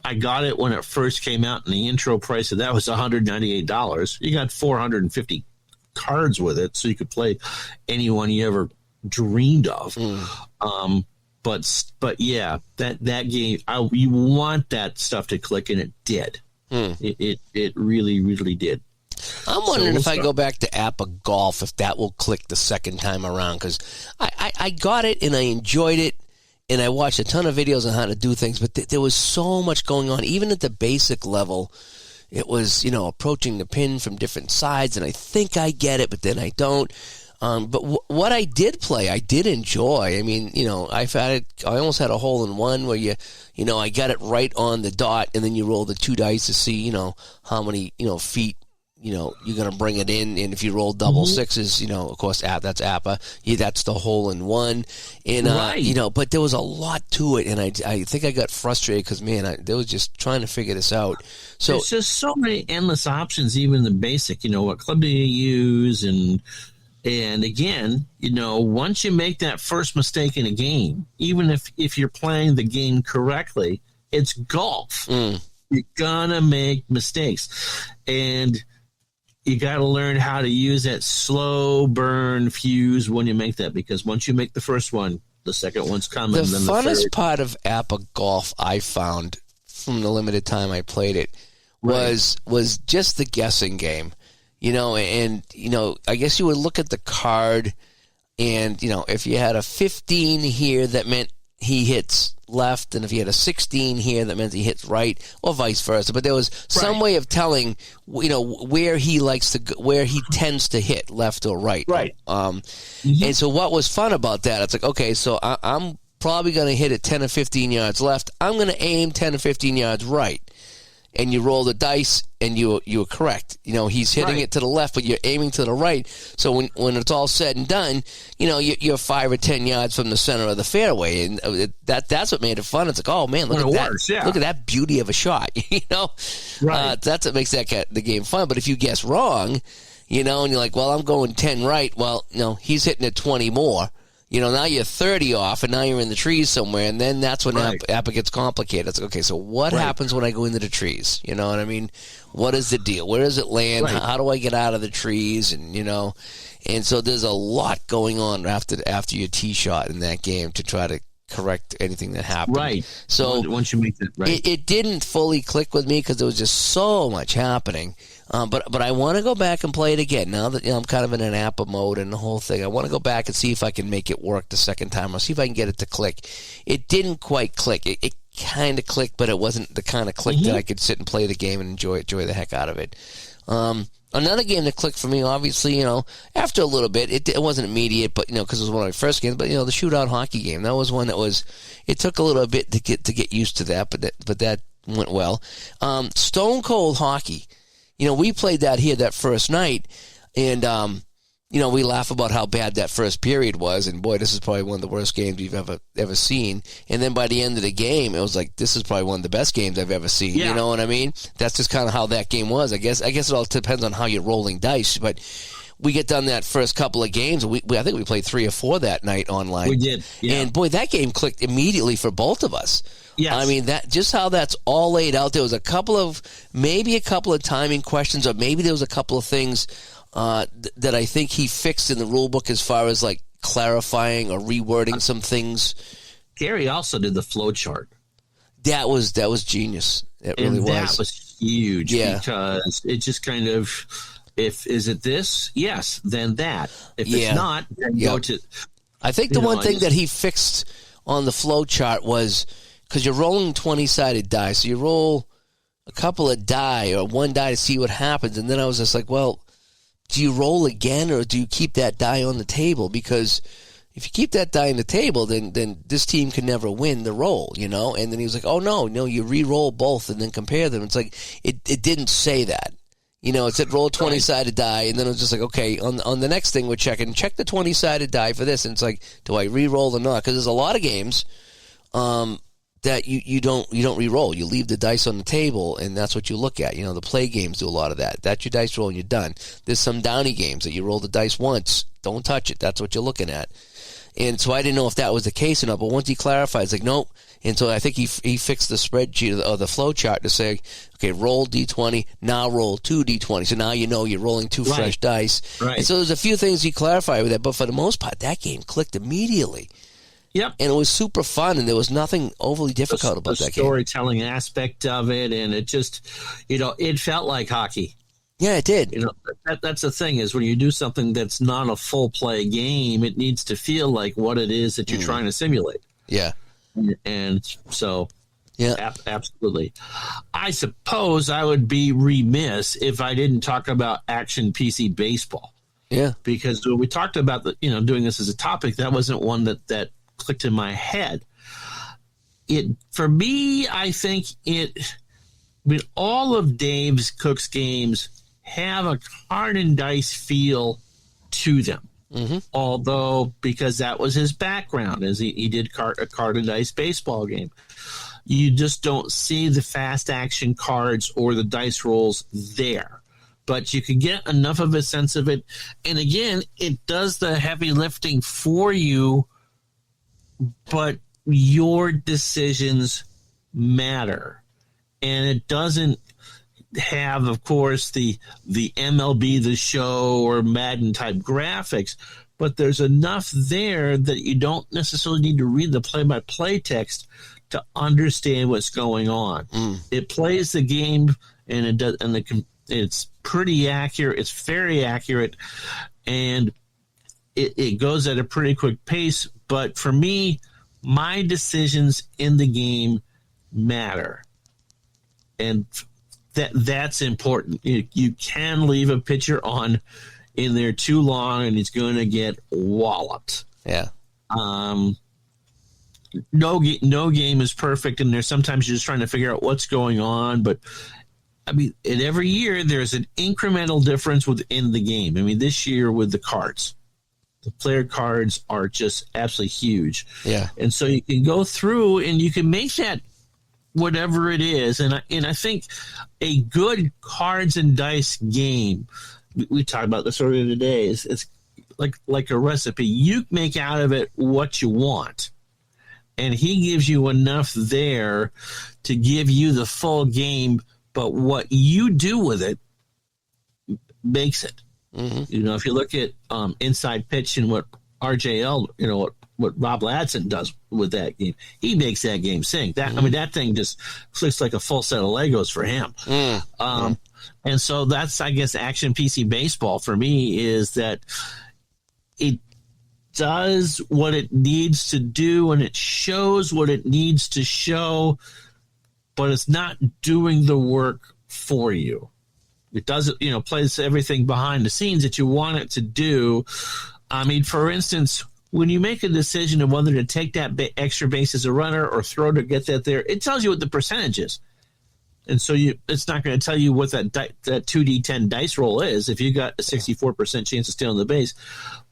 I got it when it first came out, and the intro price of that was $198. You got 450 cards with it, so you could play anyone you ever dreamed of. But yeah, that game, you want that stuff to click, and it did. It really, really did. I'm wondering if I go back to APA Golf, if that will click the second time around, because I got it and I enjoyed it, and I watched a ton of videos on how to do things, but there was so much going on, even at the basic level. It was, approaching the pin from different sides, and I think I get it, but then I don't. But what I did play, I did enjoy. I mean, I almost had a hole in one where I got it right on the dot, and then you roll the two dice to see, how many, feet, you're going to bring it in. And if you roll double sixes, of course, that's APA. That's the hole in one. And, but there was a lot to it. And I think I got frustrated because, man, they was just trying to figure this out. So there's just so many endless options, even the basic, what club do you use? And again, once you make that first mistake in a game, even if you're playing the game correctly, it's golf. You're gonna make mistakes, and you got to learn how to use that slow burn fuse when you make that, because once you make the first one, the second one's coming. The then funnest third. part of APA Golf I found from the limited time I played it was just the guessing game. I guess you would look at the card, and, if you had a 15 here, that meant he hits left, and if you had a 16 here, that meant he hits right, or vice versa. But there was some way of telling, where he likes to go, where he tends to hit, left or right. Right. And so what was fun about that, it's like, okay, so I'm probably going to hit it 10 or 15 yards left. I'm going to aim 10 or 15 yards right. And you roll the dice, and you were correct. He's hitting it to the left, but you're aiming to the right. So when it's all said and done, you're 5 or 10 yards from the center of the fairway, and that's what made it fun. It's like, oh man, look at that! Look at that beauty of a shot. That's what makes the game fun. But if you guess wrong, and you're like, well, I'm going 10 right. Well, he's hitting it 20 more. Now you're 30 off, and now you're in the trees somewhere, and then that's when APA gets complicated. It's like, okay, so what happens when I go into the trees? You know what I mean? What is the deal? Where does it land? How do I get out of the trees? And, and so there's a lot going on after your tee shot in that game to try to correct anything that happened. Right. So once you make that it didn't fully click with me because there was just so much happening. But I want to go back and play it again now that I'm kind of in an APA mode and the whole thing. I want to go back and see if I can make it work the second time, or see if I can get it to click. It didn't quite click. It kind of clicked, but it wasn't the kind of click that I could sit and play the game and enjoy the heck out of it. Another game that clicked for me, obviously, after a little bit, it wasn't immediate, but because it was one of my first games. But the shootout hockey game, that was one that was. It took a little bit to get used to that, but that went well. Stone Cold Hockey. We played that here that first night, and we laugh about how bad that first period was, and boy, this is probably one of the worst games we've ever seen. And then by the end of the game, it was like, this is probably one of the best games I've ever seen. Yeah. You know what I mean? That's just kind of how that game was. I guess it all depends on how you're rolling dice, but we get done that first couple of games. I think we played 3 or 4 that night online. We did, yeah. And boy, that game clicked immediately for both of us. Yes. I mean, that just how that's all laid out. There was maybe a couple of timing questions, or maybe there was a couple of things that I think he fixed in the rule book as far as like clarifying or rewording some things. Gary also did the flow chart. That was genius. It really was. That was huge, Yeah. because it just kind of, is it this? Yes, then that. If Yeah. it's not, then Yep. go to. I think the one thing that he fixed on the flow chart was, because you're rolling 20-sided die, so you roll a couple of die or one die to see what happens, and then I was just like, well, do you roll again, or do you keep that die on the table? Because if you keep that die on the table, then this team can never win the roll, And then he was like, oh, no, you re-roll both and then compare them. It's like, it didn't say that. It said roll a 20-sided die, and then it was just like, okay, on the next thing we're checking, check the 20-sided die for this. And it's like, do I re-roll or not? Because there's a lot of games that you don't re-roll. You leave the dice on the table, and that's what you look at. The play games do a lot of that. That's your dice roll, and you're done. There's some downy games that you roll the dice once, don't touch it. That's what you're looking at. And so I didn't know if that was the case or not, but once he clarified, it's like, nope. And so I think he fixed the spreadsheet or the flow chart to say, okay, roll D20, now roll 2 D20. So now you're rolling 2 fresh dice. Right. And so there's a few things he clarified with that, but for the most part, that game clicked immediately. Yep. And it was super fun, and there was nothing overly difficult about that game. The storytelling aspect of it, and it just, it felt like hockey. Yeah, it did. That's the thing, is when you do something that's not a full play game, it needs to feel like what it is that you're trying to simulate. Yeah. And so, yeah, absolutely. I suppose I would be remiss if I didn't talk about action PC baseball. Yeah. Because when we talked about doing this as a topic, that wasn't one that clicked in my head. For me, I think all of Dave Cook's games have a card and dice feel to them. Mm-hmm. Although, because that was his background, as he did a card and dice baseball game, you just don't see the fast action cards or the dice rolls there. But you can get enough of a sense of it. And again, it does the heavy lifting for you, but your decisions matter. And it doesn't have, of course, the MLB The Show or Madden type graphics, but there's enough there that you don't necessarily need to read the play-by-play text to understand what's going on. It plays the game, and it does, and it's pretty accurate. It's very accurate, and it goes at a pretty quick pace. But for me, my decisions in the game matter, and that's important. You can leave a pitcher on in there too long, and he's going to get walloped. Yeah. No game is perfect, and there's sometimes you're just trying to figure out what's going on. But I mean, in every year there's an incremental difference within the game. I mean, this year with the cards, the player cards are just absolutely huge. Yeah. And so you can go through and you can make that whatever it is. And I think a good cards and dice game, we talked about this earlier today, it's like a recipe. You make out of it what you want. And he gives you enough there to give you the full game, but what you do with it makes it. Mm-hmm. If you look at Inside Pitch and what RJL, what Rob Ladson does with that game, he makes that game sing. That I mean, that thing just looks like a full set of Legos for him. And so that's, I guess, action PC baseball for me, is that it does what it needs to do and it shows what it needs to show, but it's not doing the work for you. It doesn't, plays everything behind the scenes that you want it to do. I mean, for instance, when you make a decision of whether to take that extra base as a runner or throw to get that there, it tells you what the percentage is. And so it's not going to tell you what that 2d10 dice roll is if you got a 64% chance of stealing the base,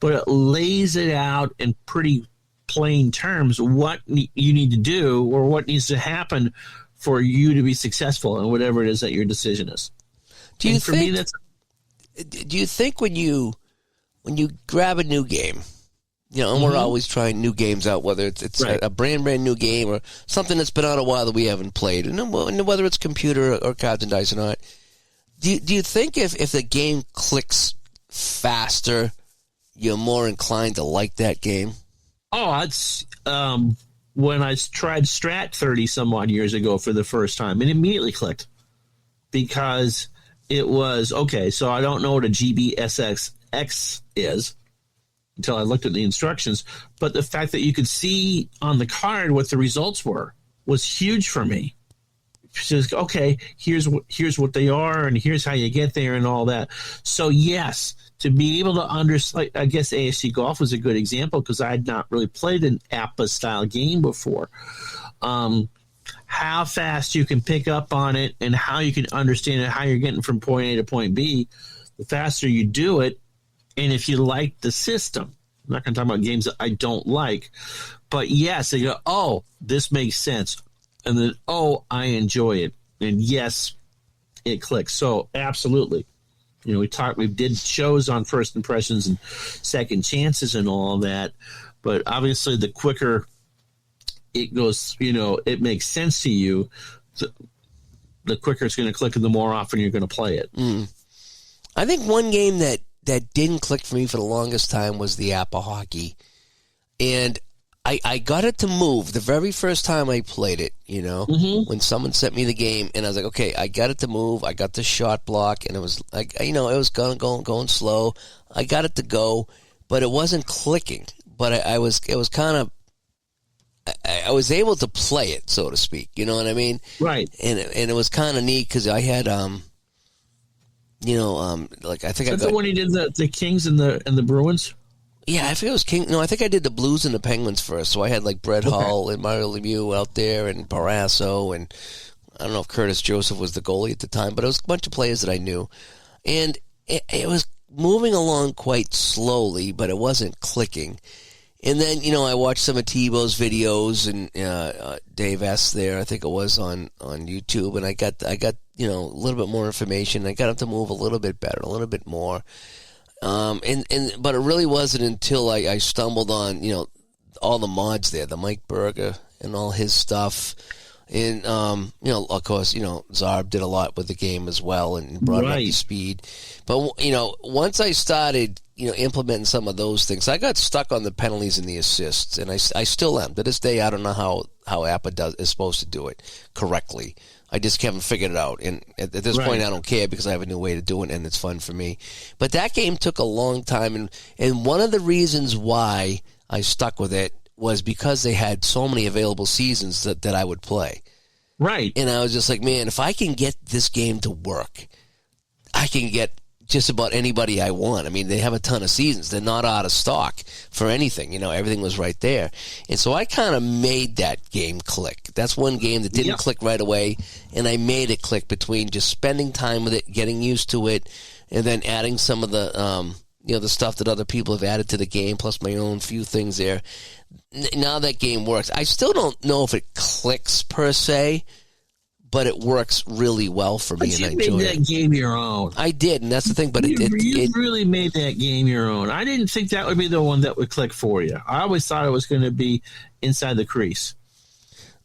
but it lays it out in pretty plain terms what you need to do or what needs to happen for you to be successful in whatever it is that your decision is. Do you think when you grab a new game, you know, and we're always trying new games out, whether it's right. a brand new game or something that's been out a while that we haven't played, and whether it's computer or cards and dice or not, do you think if the game clicks faster, you're more inclined to like that game? Oh, it's when I tried Strat 30 some odd years ago for the first time, it immediately clicked because it was okay. So I don't know what a GBSX is until I looked at the instructions, but the fact that you could see on the card what the results were was huge for me. Just okay, here's what they are, and here's how you get there, and all that. So yes, to be able to understand, I guess ASC Golf was a good example because I had not really played an APA style game before. How fast you can pick up on it, and how you can understand it, how you're getting from point A to point B. The faster you do it, and if you like the system, I'm not going to talk about games that I don't like, but yes, they go, oh, this makes sense. And then, oh, I enjoy it. And yes, it clicks. So absolutely. You know, we did shows on first impressions and second chances and all of that. But obviously the quicker it goes, you know, it makes sense to you, the quicker it's going to click and the more often you're going to play it. I think one game that didn't click for me for the longest time was the APA hockey. And I got it to move the very first time I played it, you know, when someone sent me the game, and I was like, okay, I got it to move. I got the shot block, and it was like, you know, it was going slow. I got it to go, but it wasn't clicking. But I was able to play it, so to speak. You know what I mean? Right. And it was kind of neat because I had, you know, like I think Is that the one he did the Kings and the Bruins? Yeah, I think it was King. No, I think I did the Blues and the Penguins first. So I had like Brett Hull and Mario Lemieux out there, and Barrasso, and I don't know if Curtis Joseph was the goalie at the time, but it was a bunch of players that I knew, and it was moving along quite slowly, but it wasn't clicking. And then, you know, I watched some of Tebow's videos and Dave S. there, I think it was on YouTube, and I got you know, a little bit more information. I got him to move a little bit better, a little bit more. But it really wasn't until I stumbled on, you know, all the mods there, the Mike Berger and all his stuff. And, you know, of course, you know, Zarb did a lot with the game as well and brought it up to speed. But, you know, once I started, you know, implementing some of those things, I got stuck on the penalties and the assists. And I still am. To this day, I don't know how APA is supposed to do it correctly. I just haven't figured it out. And at this point, I don't care because I have a new way to do it, and it's fun for me. But that game took a long time. And one of the reasons why I stuck with it was because they had so many available seasons that I would play. Right. And I was just like, man, if I can get this game to work, I can get just about anybody I want. I mean, they have a ton of seasons. They're not out of stock for anything. You know, everything was right there. And so I kind of made that game click. That's one game that didn't click right away, and I made it click between just spending time with it, getting used to it, and then adding some of the, you know, the stuff that other people have added to the game, plus my own few things there. Now that game works. I still don't know if it clicks per se, but it works really well for me, and I enjoy it. You made that game your own. I did, and that's the thing. But you really made that game your own. I didn't think that would be the one that would click for you. I always thought it was going to be inside the crease.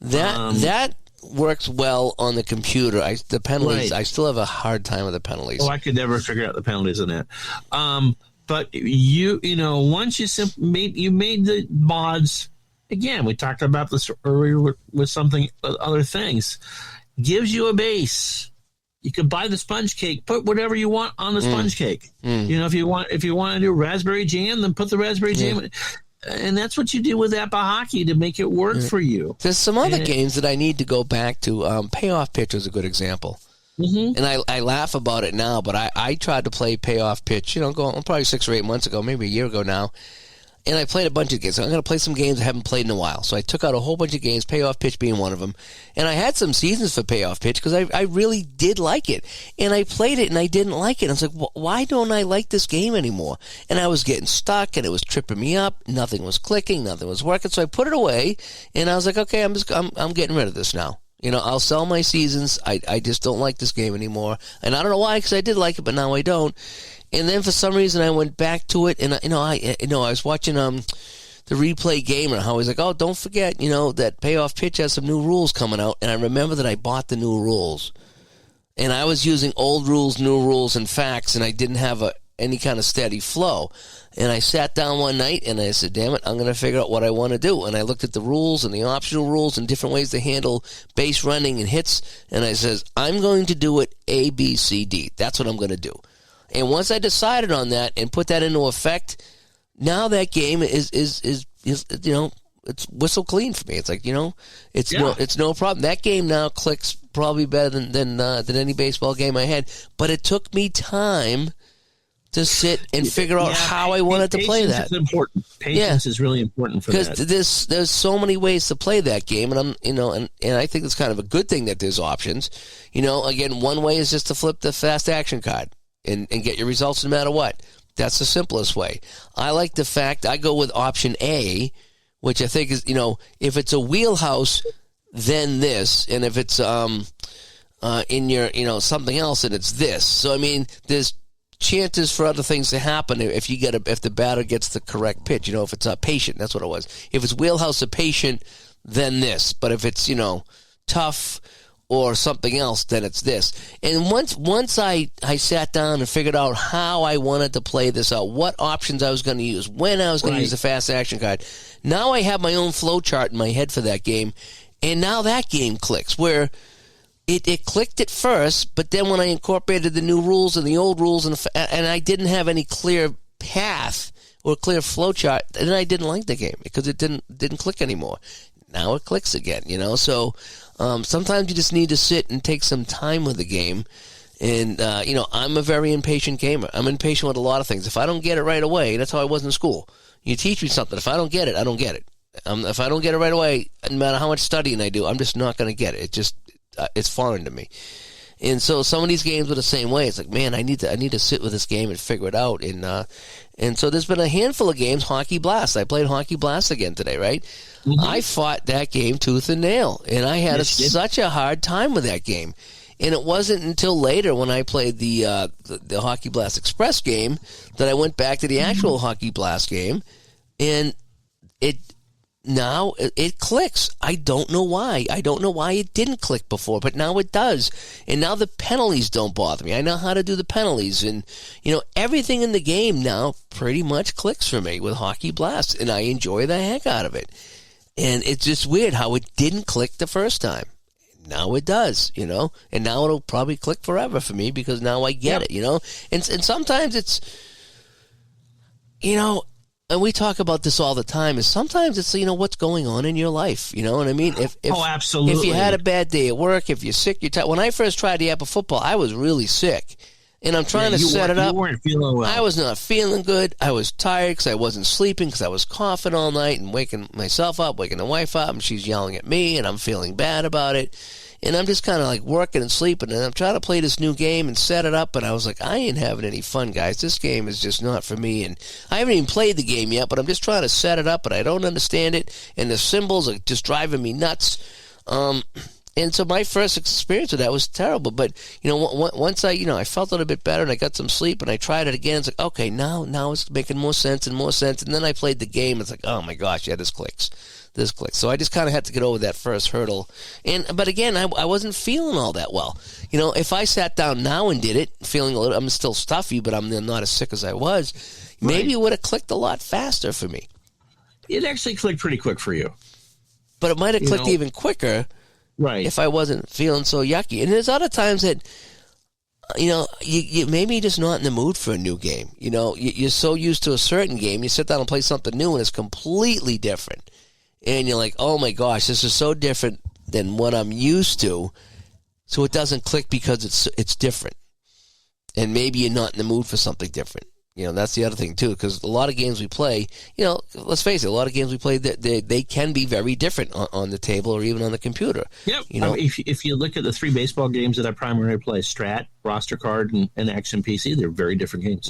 That works well on the computer. The penalties, I still have a hard time with the penalties. Oh, I could never figure out the penalties in that. But you know, once you made the mods. Again, we talked about this earlier with other things. Gives you a base. You can buy the sponge cake. Put whatever you want on the sponge cake. You know, if you want to do raspberry jam, then put the raspberry jam. And that's what you do with APA hockey to make it work for you. There's some other games that I need to go back to. Payoff Pitch is a good example. And I laugh about it now, but I tried to play Payoff Pitch. You know, probably 6 or 8 months ago, maybe a year ago now. and I played a bunch of games. I'm going to play some games I haven't played in a while. So I took out a whole bunch of games, Payoff Pitch being one of them. And I had some seasons for Payoff Pitch because I really did like it. And I played it and I didn't like it. I was like, why don't I like this game anymore? And I was getting stuck and it was tripping me up. Nothing was clicking. Nothing was working. So I put it away and I was like, okay, I'm getting rid of this now. I'll sell my seasons. I just don't like this game anymore. And I don't know why, because I did like it, but now I don't. And then for some reason I went back to it, and I was watching the Replay Gamer, how he's like, oh, don't forget, that Payoff Pitch has some new rules coming out. And I remember that I bought the new rules, and I was using old rules, new rules, and facts, and I didn't have any kind of steady flow. And I sat down one night and I said, damn it, I'm going to figure out what I want to do. And I looked at the rules and the optional rules and different ways to handle base running and hits. And I says, I'm going to do it A, B, C, D. That's what I'm going to do. And once I decided on that and put that into effect, now that game is it's whistle clean for me. It's like, it's no problem. That game now clicks probably better than any baseball game I had. But it took me time to sit and figure out how I wanted to play that. Patience is important. Patience is really important for that. Because there's so many ways to play that game, and and I think it's kind of a good thing that there's options. Again, one way is just to flip the fast action card and get your results no matter what. That's the simplest way. I like the fact I go with option A, which I think is, if it's a wheelhouse, then this, and if it's in your something else, then it's this. So I mean, there's chances for other things to happen if the batter gets the correct pitch. If it's a patient, that's what it was. If it's wheelhouse a patient, then this. But if it's tough or something else, then it's this. And once I sat down and figured out how I wanted to play this out, what options I was going to use, when I was going to use the fast action card, now I have my own flow chart in my head for that game, and now that game clicks where it clicked at first, but then when I incorporated the new rules and the old rules and I didn't have any clear path or clear flow chart, then I didn't like the game because it didn't click anymore. Now it clicks again, So sometimes you just need to sit and take some time with the game. And, I'm a very impatient gamer. I'm impatient with a lot of things. If I don't get it right away, that's how I was in school. You teach me something. If I don't get it, I don't get it. If I don't get it right away, no matter how much studying I do, I'm just not going to get it. It's foreign to me. And so some of these games are the same way. It's like, man, I need to sit with this game and figure it out. And so there's been a handful of games. Hockey Blast. I played Hockey Blast again today, right? Mm-hmm. I fought that game tooth and nail, and I had such a hard time with that game. And it wasn't until later when I played the Hockey Blast Express game that I went back to the actual Hockey Blast game, and now it clicks. I don't know why. I don't know why it didn't click before, but now it does. And now the penalties don't bother me. I know how to do the penalties. And, everything in the game now pretty much clicks for me with Hockey Blast, and I enjoy the heck out of it. And it's just weird how it didn't click the first time. Now it does, and now it'll probably click forever for me because now I get it, And sometimes it's, and we talk about this all the time, is sometimes it's, what's going on in your life, you know what I mean? If absolutely. If you had a bad day at work, if you're sick, you're tired. When I first tried the app of football, I was really sick. And I'm trying to set it up. You weren't feeling well. I was not feeling good. I was tired because I wasn't sleeping because I was coughing all night and waking myself up, waking the wife up, and she's yelling at me, and I'm feeling bad about it. And I'm just kind of like working and sleeping, and I'm trying to play this new game and set it up, and I was like, I ain't having any fun, guys. This game is just not for me, and I haven't even played the game yet, but I'm just trying to set it up, but I don't understand it, and the symbols are just driving me nuts. And so my first experience with that was terrible. But, once I felt a little bit better and I got some sleep and I tried it again, it's like, okay, now it's making more sense and more sense. And then I played the game. It's like, oh, my gosh, yeah, this clicks. So I just kind of had to get over that first hurdle. But again, I wasn't feeling all that well. If I sat down now and did it, feeling a little, I'm still stuffy, but I'm not as sick as I was, maybe it would have clicked a lot faster for me. It actually clicked pretty quick for you. But it might have clicked even quicker. Right. If I wasn't feeling so yucky. And there's other times that, you maybe you're just not in the mood for a new game. You're so used to a certain game, you sit down and play something new and it's completely different. And you're like, oh my gosh, this is so different than what I'm used to. So it doesn't click because it's different. And maybe you're not in the mood for something different. That's the other thing too, because a lot of games we play, let's face it, a lot of games we play, they can be very different on the table or even on the computer. Yep. If you look at the 3 baseball games that I primarily play, Strat, Roster Card, and Action PC, they're very different games.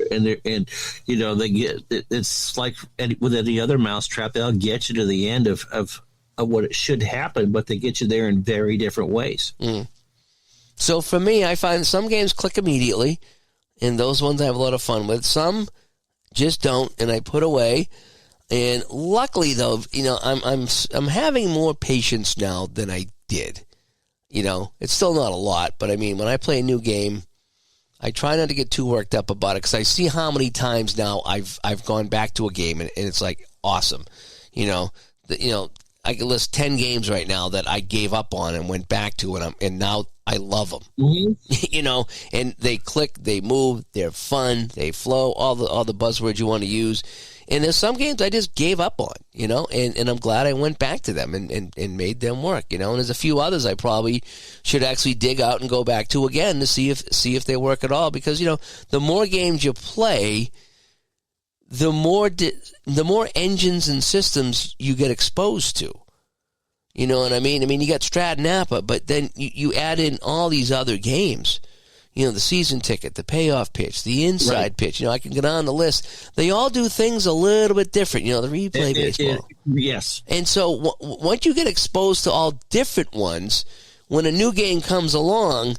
And they get it's like with any other mousetrap, they'll get you to the end of what it should happen, but they get you there in very different ways. So for me, I find some games click immediately, and those ones I have a lot of fun with. Some just don't, and I put away. And luckily, though, I'm having more patience now than I did. It's still not a lot, but I mean, when I play a new game, I try not to get too worked up about it because I see how many times now I've gone back to a game and it's like awesome. I can list 10 games right now that I gave up on and went back to, and now I love them. And they click, they move, they're fun, they flow, all the buzzwords you want to use. And there's some games I just gave up on, and I'm glad I went back to them and made them work, and there's a few others I probably should actually dig out and go back to again to see if they work at all, because, the more games you play, the more engines and systems you get exposed to. You know what I mean? I mean, you got Strat and Napa, but then you add in all these other games. The season ticket, the payoff pitch, the inside pitch. I can get on the list. They all do things a little bit different. The replay baseball. Yes. And so once you get exposed to all different ones, when a new game comes along,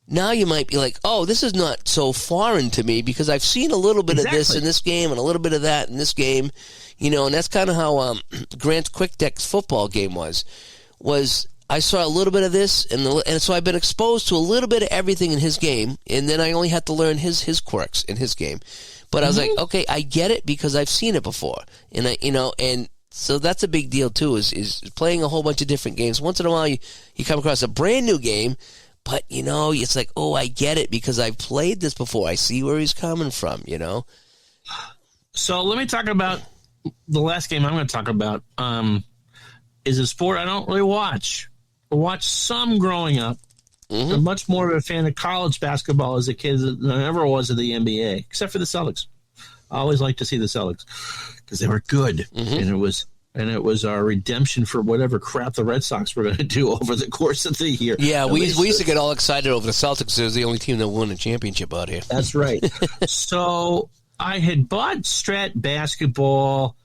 now you might be like, oh, this is not so foreign to me because I've seen a little bit of this in this game and a little bit of that in this game. And that's kind of how Grant's Quick Deck's football game was I saw a little bit of this, and so I've been exposed to a little bit of everything in his game, and then I only had to learn his quirks in his game. But I was like, okay, I get it because I've seen it before, and and so that's a big deal too. Is playing a whole bunch of different games. Once in a while, you come across a brand new game, but it's like, oh, I get it because I've played this before. I see where he's coming from. So let me talk about the last game I'm going to talk about. Is a sport I don't really watch. I watched some growing up. I'm much more of a fan of college basketball as a kid than I ever was of the NBA, except for the Celtics. I always liked to see the Celtics because they were good, and it was our redemption for whatever crap the Red Sox were going to do over the course of the year. Yeah, we used to get all excited over the Celtics. It was the only team that won a championship out here. That's right. So I had bought Strat basketball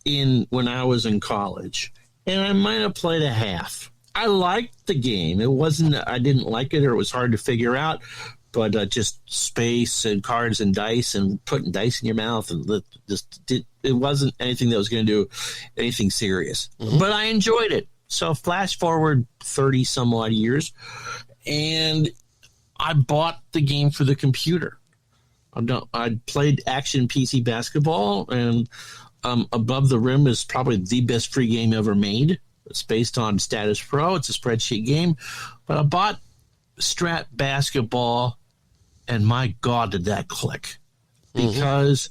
when I was in college, and I might have played a half. I liked the game. I didn't like it, or it was hard to figure out, but just space and cards and dice and putting dice in your mouth, and it wasn't anything that was going to do anything serious. But I enjoyed it. So flash forward 30 some odd years, and I bought the game for the computer. I played Action PC basketball, and Above the Rim is probably the best free game ever made. It's based on Status Pro. It's a spreadsheet game. But I bought Strat basketball, and my God, did that click. Because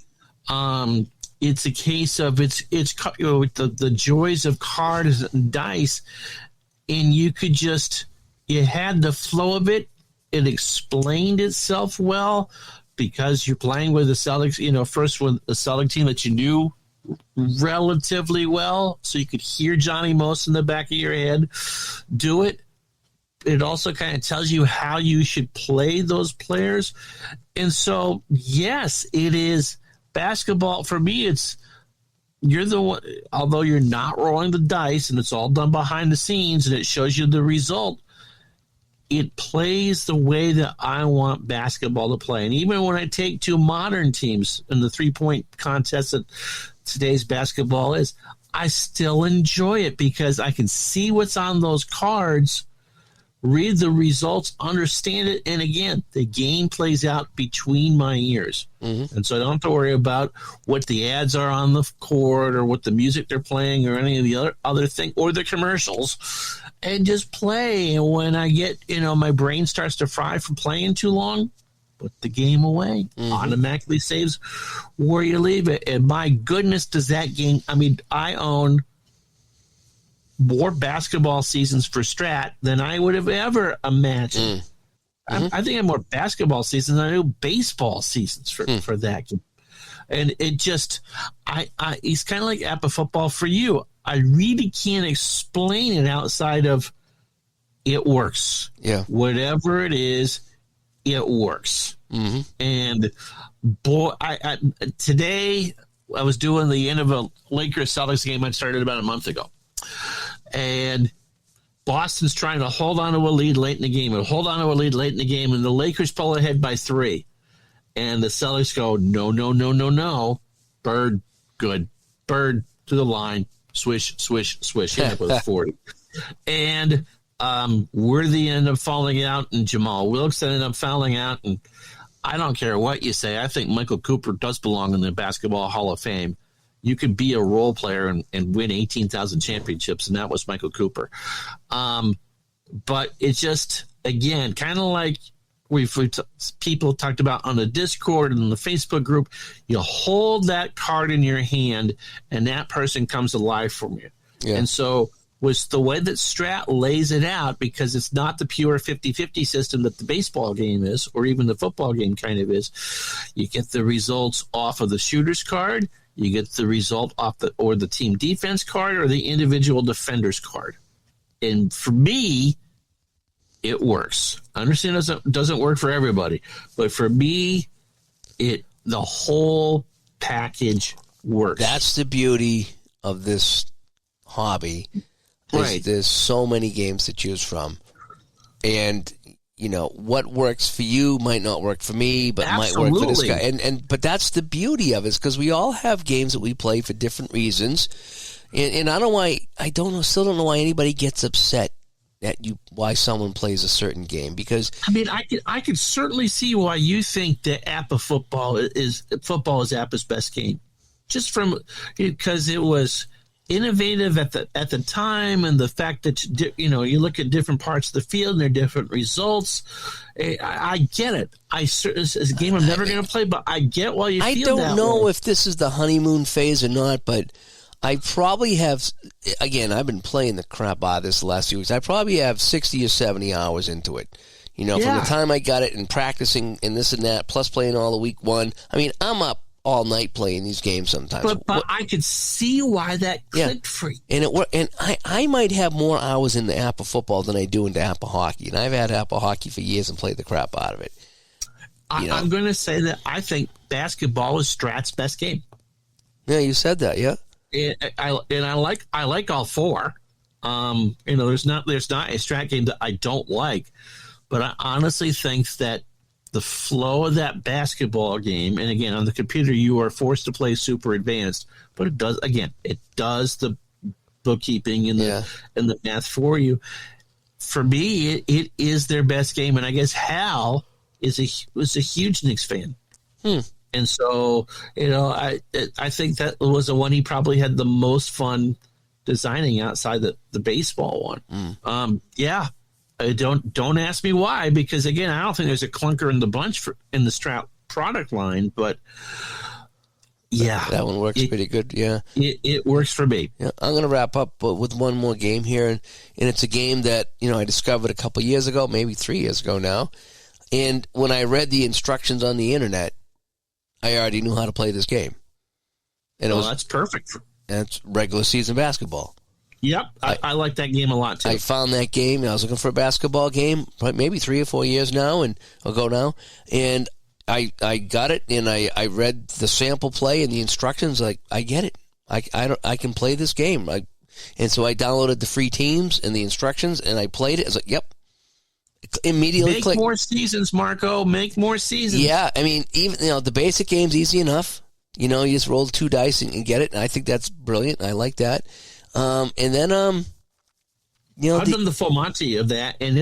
it's a case of it's the joys of cards and dice, and you had the flow of it. It explained itself well because you're playing with the Celtics, first with a Celtic team that you knew relatively well, so you could hear Johnny Most in the back of your head do it. It also kind of tells you how you should play those players. And so, yes, it is basketball. For me, you're the one, although you're not rolling the dice and it's all done behind the scenes and it shows you the result, it plays the way that I want basketball to play. And even when I take two modern teams in the 3-point contest that today's basketball is, I still enjoy it because I can see what's on those cards, read the results, understand it, and again, the game plays out between my ears. And so I don't have to worry about what the ads are on the court or what the music they're playing or any of the other thing or the commercials, and just play. And when I get, my brain starts to fry from playing too long, put the game away. Automatically saves where you leave it. And my goodness, does that game, I own more basketball seasons for Strat than I would have ever imagined. I think I'm more basketball seasons than I do baseball seasons for that. And it just, it's kind of like APA football for you. I really can't explain it outside of it works. Yeah. Whatever it is, it works. Mm-hmm. And boy, today I was doing the end of a Lakers Celtics game I started about a month ago. And Boston's trying to hold on to a lead late in the game and the Lakers pull ahead by 3. And the Celtics go, no. Bird, good. Bird to the line. Swish, swish, swish. Yeah, it was 40. And Worthy ended up falling out, and Jamal Wilkes ended up fouling out. And I don't care what you say. I think Michael Cooper does belong in the Basketball Hall of Fame. You could be a role player and win 18,000 championships, and that was Michael Cooper. But it's just, again, kind of like people talked about on the Discord and the Facebook group. You hold that card in your hand, and that person comes alive from you. Yeah. And so was the way that Strat lays it out, because it's not the pure 50-50 system that the baseball game is, or even the football game kind of is. You get the results off of the shooter's card, you get the result off the team defense card, or the individual defender's card. And for me, it works. I understand it doesn't work for everybody, but for me, the whole package works. That's the beauty of this hobby. Right. There's so many games to choose from, and what works for you might not work for me, but Absolutely. might work for this guy. But that's the beauty of it, because we all have games that we play for different reasons, and still don't know why anybody gets upset at why someone plays a certain game, because I could certainly see why you think that APA football is APA's best game, just because it was innovative at the time, and the fact that you look at different parts of the field and there are different results. I get it. It's a game I'm never going to play, but I get why you feel that way. I don't know if this is the honeymoon phase or not, but I probably have. Again, I've been playing the crap out of this the last few weeks. I probably have 60 or 70 hours into it. From the time I got it and practicing and this and that, plus playing all the week one. I'm up all night playing these games sometimes. But I could see why that clicked for you. And I might have more hours into APA football than I do into APA hockey. And I've had APA hockey for years and played the crap out of it. I'm going to say that I think basketball is Strat's best game. Yeah, you said that, yeah. I like all four. There's not a Strat game that I don't like, but I honestly think that the flow of that basketball game, and again, on the computer, you are forced to play super advanced, but it does the bookkeeping and the math for you. For me, it is their best game, and I guess Hal was a huge Knicks fan. And so, I think that was the one he probably had the most fun designing outside the baseball one. Don't ask me why, because again, I don't think there's a clunker in the bunch in the Strat product line, but that one works pretty good. Yeah, it works for me. Yeah, I'm going to wrap up with one more game here, and it's a game that I discovered a couple years ago, maybe 3 years ago now. And when I read the instructions on the internet, I already knew how to play this game. And that's perfect. It's regular season basketball. Yep, I like that game a lot too. I found that game, and I was looking for a basketball game, maybe 3 or 4 years now, and I got it, and I read the sample play and the instructions. Like, I get it. I can play this game. And so I downloaded the free teams and the instructions, and I played it. I was like, yep. Immediately clicked. Make more seasons, Marco. Make more seasons. Yeah, even the basic game's easy enough. You just roll 2 dice and get it, and I think that's brilliant. I like that. And then I've done the full Monty of that, and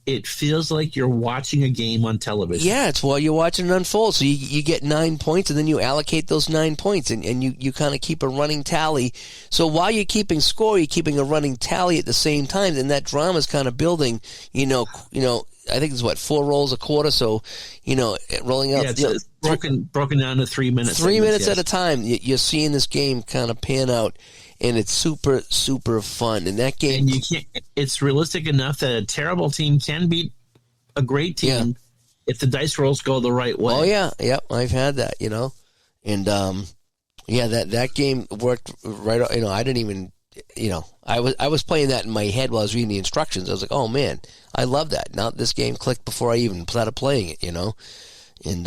it feels like you're watching a game on television. Yeah, it's while you're watching it unfold. So you get 9 points, and then you allocate those 9 points, and you kind of keep a running tally. So while you're keeping score, you're keeping a running tally at the same time, and that drama's kind of building. I think it's 4 rolls a quarter. So rolling out. Yeah, it's broken down to 3 minutes. 3 minutes at a time. You're seeing this game kind of pan out. And it's super, super fun. And that game, and it's realistic enough that a terrible team can beat a great team if the dice rolls go the right way. Oh yeah, yep. I've had that, and that game worked right. I didn't even, I was playing that in my head while I was reading the instructions. I was like, oh man, I love that. Now this game clicked before I even started playing it, and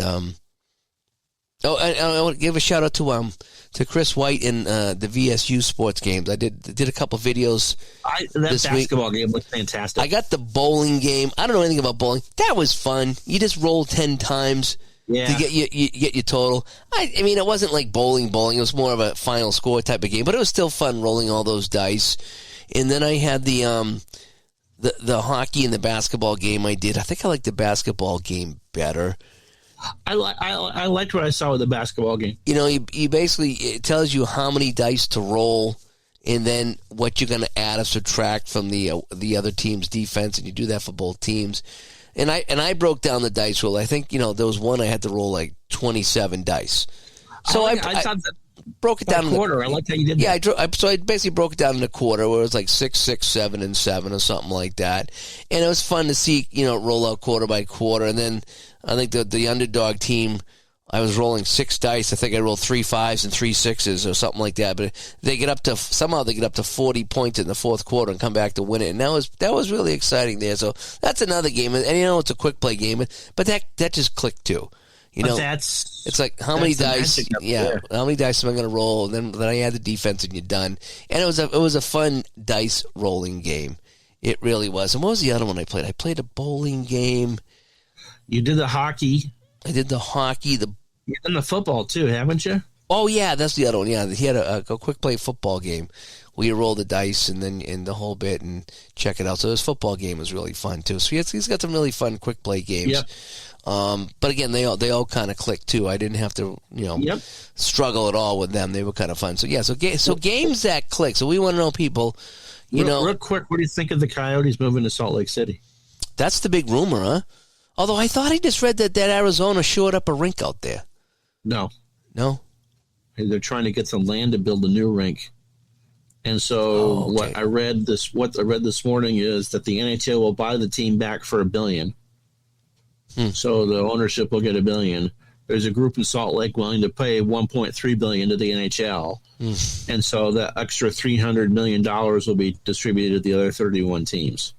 I want to give a shout out to Chris White in the VSU sports games. I did a couple videos. That basketball game was fantastic. I got the bowling game. I don't know anything about bowling. That was fun. You just roll 10 times to get your total. I mean, it wasn't like bowling. It was more of a final score type of game, but it was still fun rolling all those dice. And then I had the hockey and the basketball game I did. I think I liked the basketball game better. I liked what I saw with the basketball game. You basically, it tells you how many dice to roll and then what you're going to add or subtract from the other team's defense, and you do that for both teams. And I broke down the dice roll. I think, there was one I had to roll like 27 dice. So I broke it down in a quarter. I like how you did that. Yeah, so I basically broke it down in a quarter where it was like 6, 6, 7, and 7 or something like that. And it was fun to see, roll out quarter by quarter. And then I think the underdog team, I was rolling 6 dice. I think I rolled 3 5s and 3 6s or something like that. But somehow they get up to 40 points in the fourth quarter and come back to win it. And that was really exciting there. So that's another game. And it's a quick play game, but that just clicked too. It's like how many dice? Yeah, how many dice am I going to roll? And then I add the defense, and you're done. And it was a fun dice rolling game. It really was. And what was the other one I played? I played a bowling game. You did the hockey. I did the hockey. You've done the football too, haven't you? Oh yeah, that's the other one. Yeah, he had a quick play football game where you roll the dice and then in the whole bit and check it out. So his football game was really fun too. So he's got some really fun quick play games. Yep. But again, they all kind of clicked too. I didn't have to, struggle at all with them. They were kind of fun. So yeah, so games that click. So we want to know, people, real quick, what do you think of the Coyotes moving to Salt Lake City? That's the big rumor, huh? Although I thought I just read that Arizona shored up a rink out there. No. They're trying to get some land to build a new rink. And so what I read this morning is that the NHL will buy the team back for $1 billion. So the ownership will get $1 billion. There's a group in Salt Lake willing to pay $1.3 billion to the NHL. And so that extra $300 million will be distributed to the other 31 teams.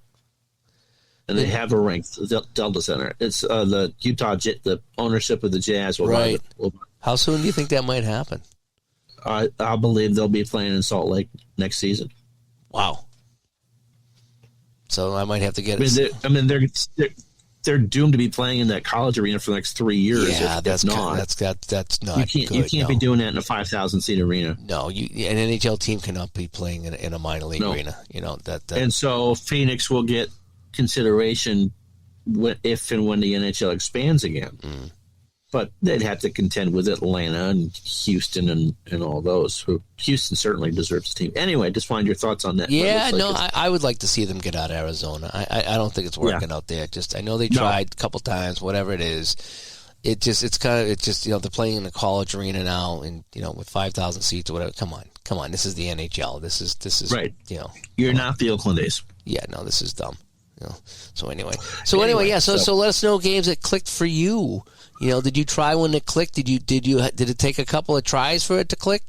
And they have a rink, the Delta Center. It's the Utah the ownership of the Jazz will buy it. How soon do you think that might happen? I believe they'll be playing in Salt Lake next season. Wow. So I might have to get it. They're doomed to be playing in that college arena for the next 3 years. Yeah, that's not. You can't be doing that in a 5,000 seat arena. No, an NHL team cannot be playing in a minor league arena. And so Phoenix will get consideration if and when the NHL expands again. But they'd have to contend with Atlanta and Houston and all those. Houston certainly deserves a team. Anyway, just find your thoughts on that. Yeah, I would like to see them get out of Arizona. I don't think it's working out there. I know they tried a couple times, whatever it is. It's they're playing in a college arena now, and with 5,000 seats or whatever. Come on, this is the NHL. This is right. You're not the Oakland A's. Yeah, no, this is dumb. So anyway, So let us know games that clicked for you. Did you try one that clicked? Did it take a couple of tries for it to click?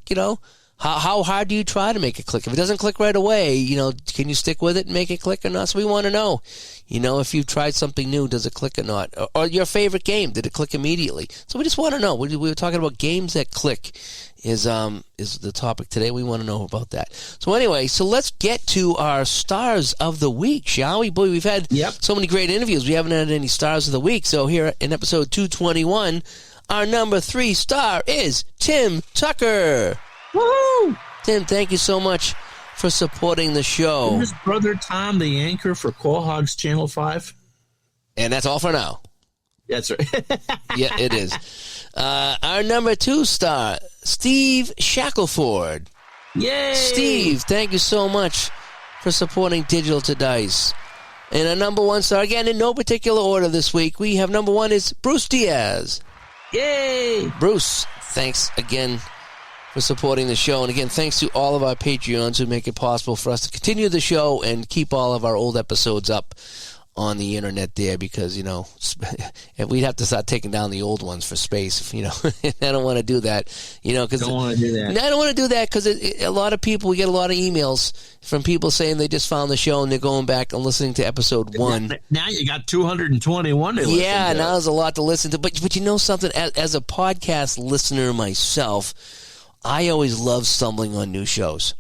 How hard do you try to make it click? If it doesn't click right away, can you stick with it and make it click or not? So we want to know, if you've tried something new, does it click or not? Or your favorite game, did it click immediately? So we just want to know. We were talking about games that click is the topic today. We want to know about that. So anyway, let's get to our stars of the week, shall we? Boy, we've had so many great interviews. We haven't had any stars of the week. So here in episode 221, our number 3 star is Tim Tucker. Woo! Tim, thank you so much for supporting the show. Is Brother Tom the anchor for Quahog's Channel 5? And that's all for now. That's right. Yeah, it is. Our number 2 star, Steve Shackelford. Yay! Steve, thank you so much for supporting Digital to Dice. And our number 1 star, again, in no particular order this week, we have number 1 is Bruce Diaz. Yay! Bruce, thanks again for supporting the show. And again, thanks to all of our Patreons who make it possible for us to continue the show and keep all of our old episodes up on the internet there because, and we'd have to start taking down the old ones for space, I don't want to do that, because Don't want to do that. I don't want to do that because a lot of people, we get a lot of emails from people saying they just found the show and they're going back and listening to episode 1. Now you got 221 to listen Yeah, to. now there's a lot to listen to. But you know something? As a podcast listener myself, I always love stumbling on new shows.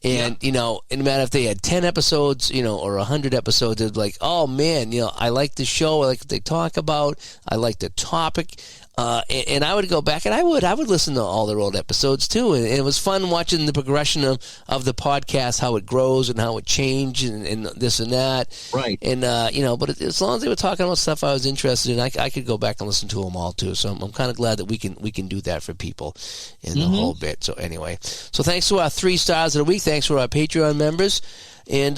And, no matter if they had 10 episodes, or 100 episodes, it's like, oh, man, I like the show. I like what they talk about. I like the topic. And I would go back, and I would listen to all their old episodes, too. And it was fun watching the progression of the podcast, how it grows and how it changed and this and that. Right. And, but as long as they were talking about stuff I was interested in, I could go back and listen to them all, too. So I'm kind of glad that we can do that for people in the whole bit. So anyway, so thanks to our 3 stars of the week. Thanks for our Patreon members. And,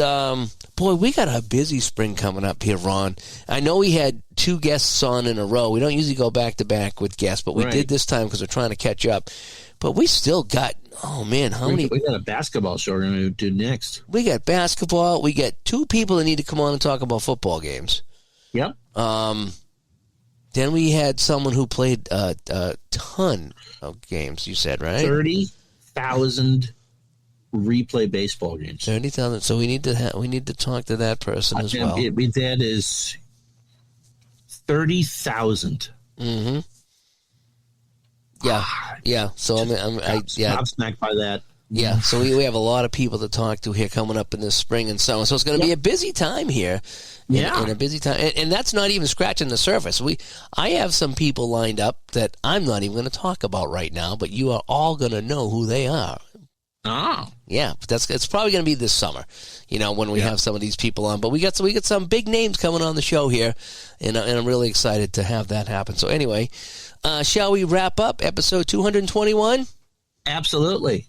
boy, we got a busy spring coming up here, Ron. I know we had 2 guests on in a row. We don't usually go back-to-back with guests, but we did this time because we're trying to catch up. But we still got, oh, man, how many? We got a basketball show we're going to do next. We got basketball. We got 2 people that need to come on and talk about football games. Yep. Then we had someone who played a ton of games, you said, right? 30,000 replay baseball games. 30,000. So we need to talk to that person as well. That is 30,000. Mm-hmm. Yeah. So I'm Gobsmacked by that. Yeah. So we have a lot of people to talk to here coming up in this spring and summer. So it's going to be a busy time here. And a busy time, and that's not even scratching the surface. I have some people lined up that I'm not even going to talk about right now, but you are all going to know who they are. Oh. Yeah, but it's probably going to be this summer, when we have some of these people on. But we got some big names coming on the show here, and I'm really excited to have that happen. So anyway, shall we wrap up episode 221? Absolutely.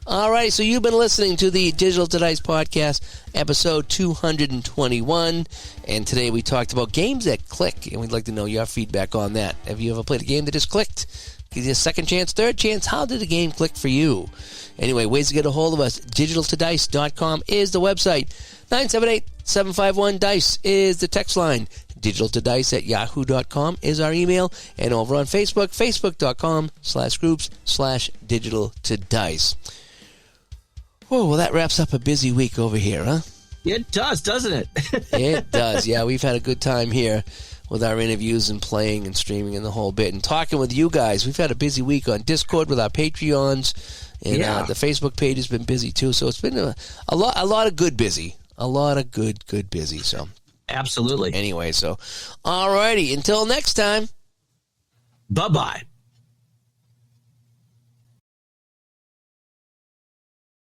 All right, so you've been listening to the Digital to Dice podcast, episode 221, and today we talked about games that click, and we'd like to know your feedback on that. Have you ever played a game that just clicked? Give you a second chance, third chance. How did the game click for you? Anyway, ways to get a hold of us. digitaltodice.com is the website. 978-751-DICE is the text line. digitaltodice@yahoo.com is our email. And over on Facebook, facebook.com/groups/digitaltodice. Oh, well, that wraps up a busy week over here, huh? It does, doesn't it? It does. Yeah, we've had a good time here with our interviews and playing and streaming and the whole bit and talking with you guys. We've had a busy week on Discord with our Patreons, and the Facebook page has been busy too. So it's been a lot of good busy. A lot of good busy. So absolutely. Anyway, so all righty. Until next time. Bye-bye.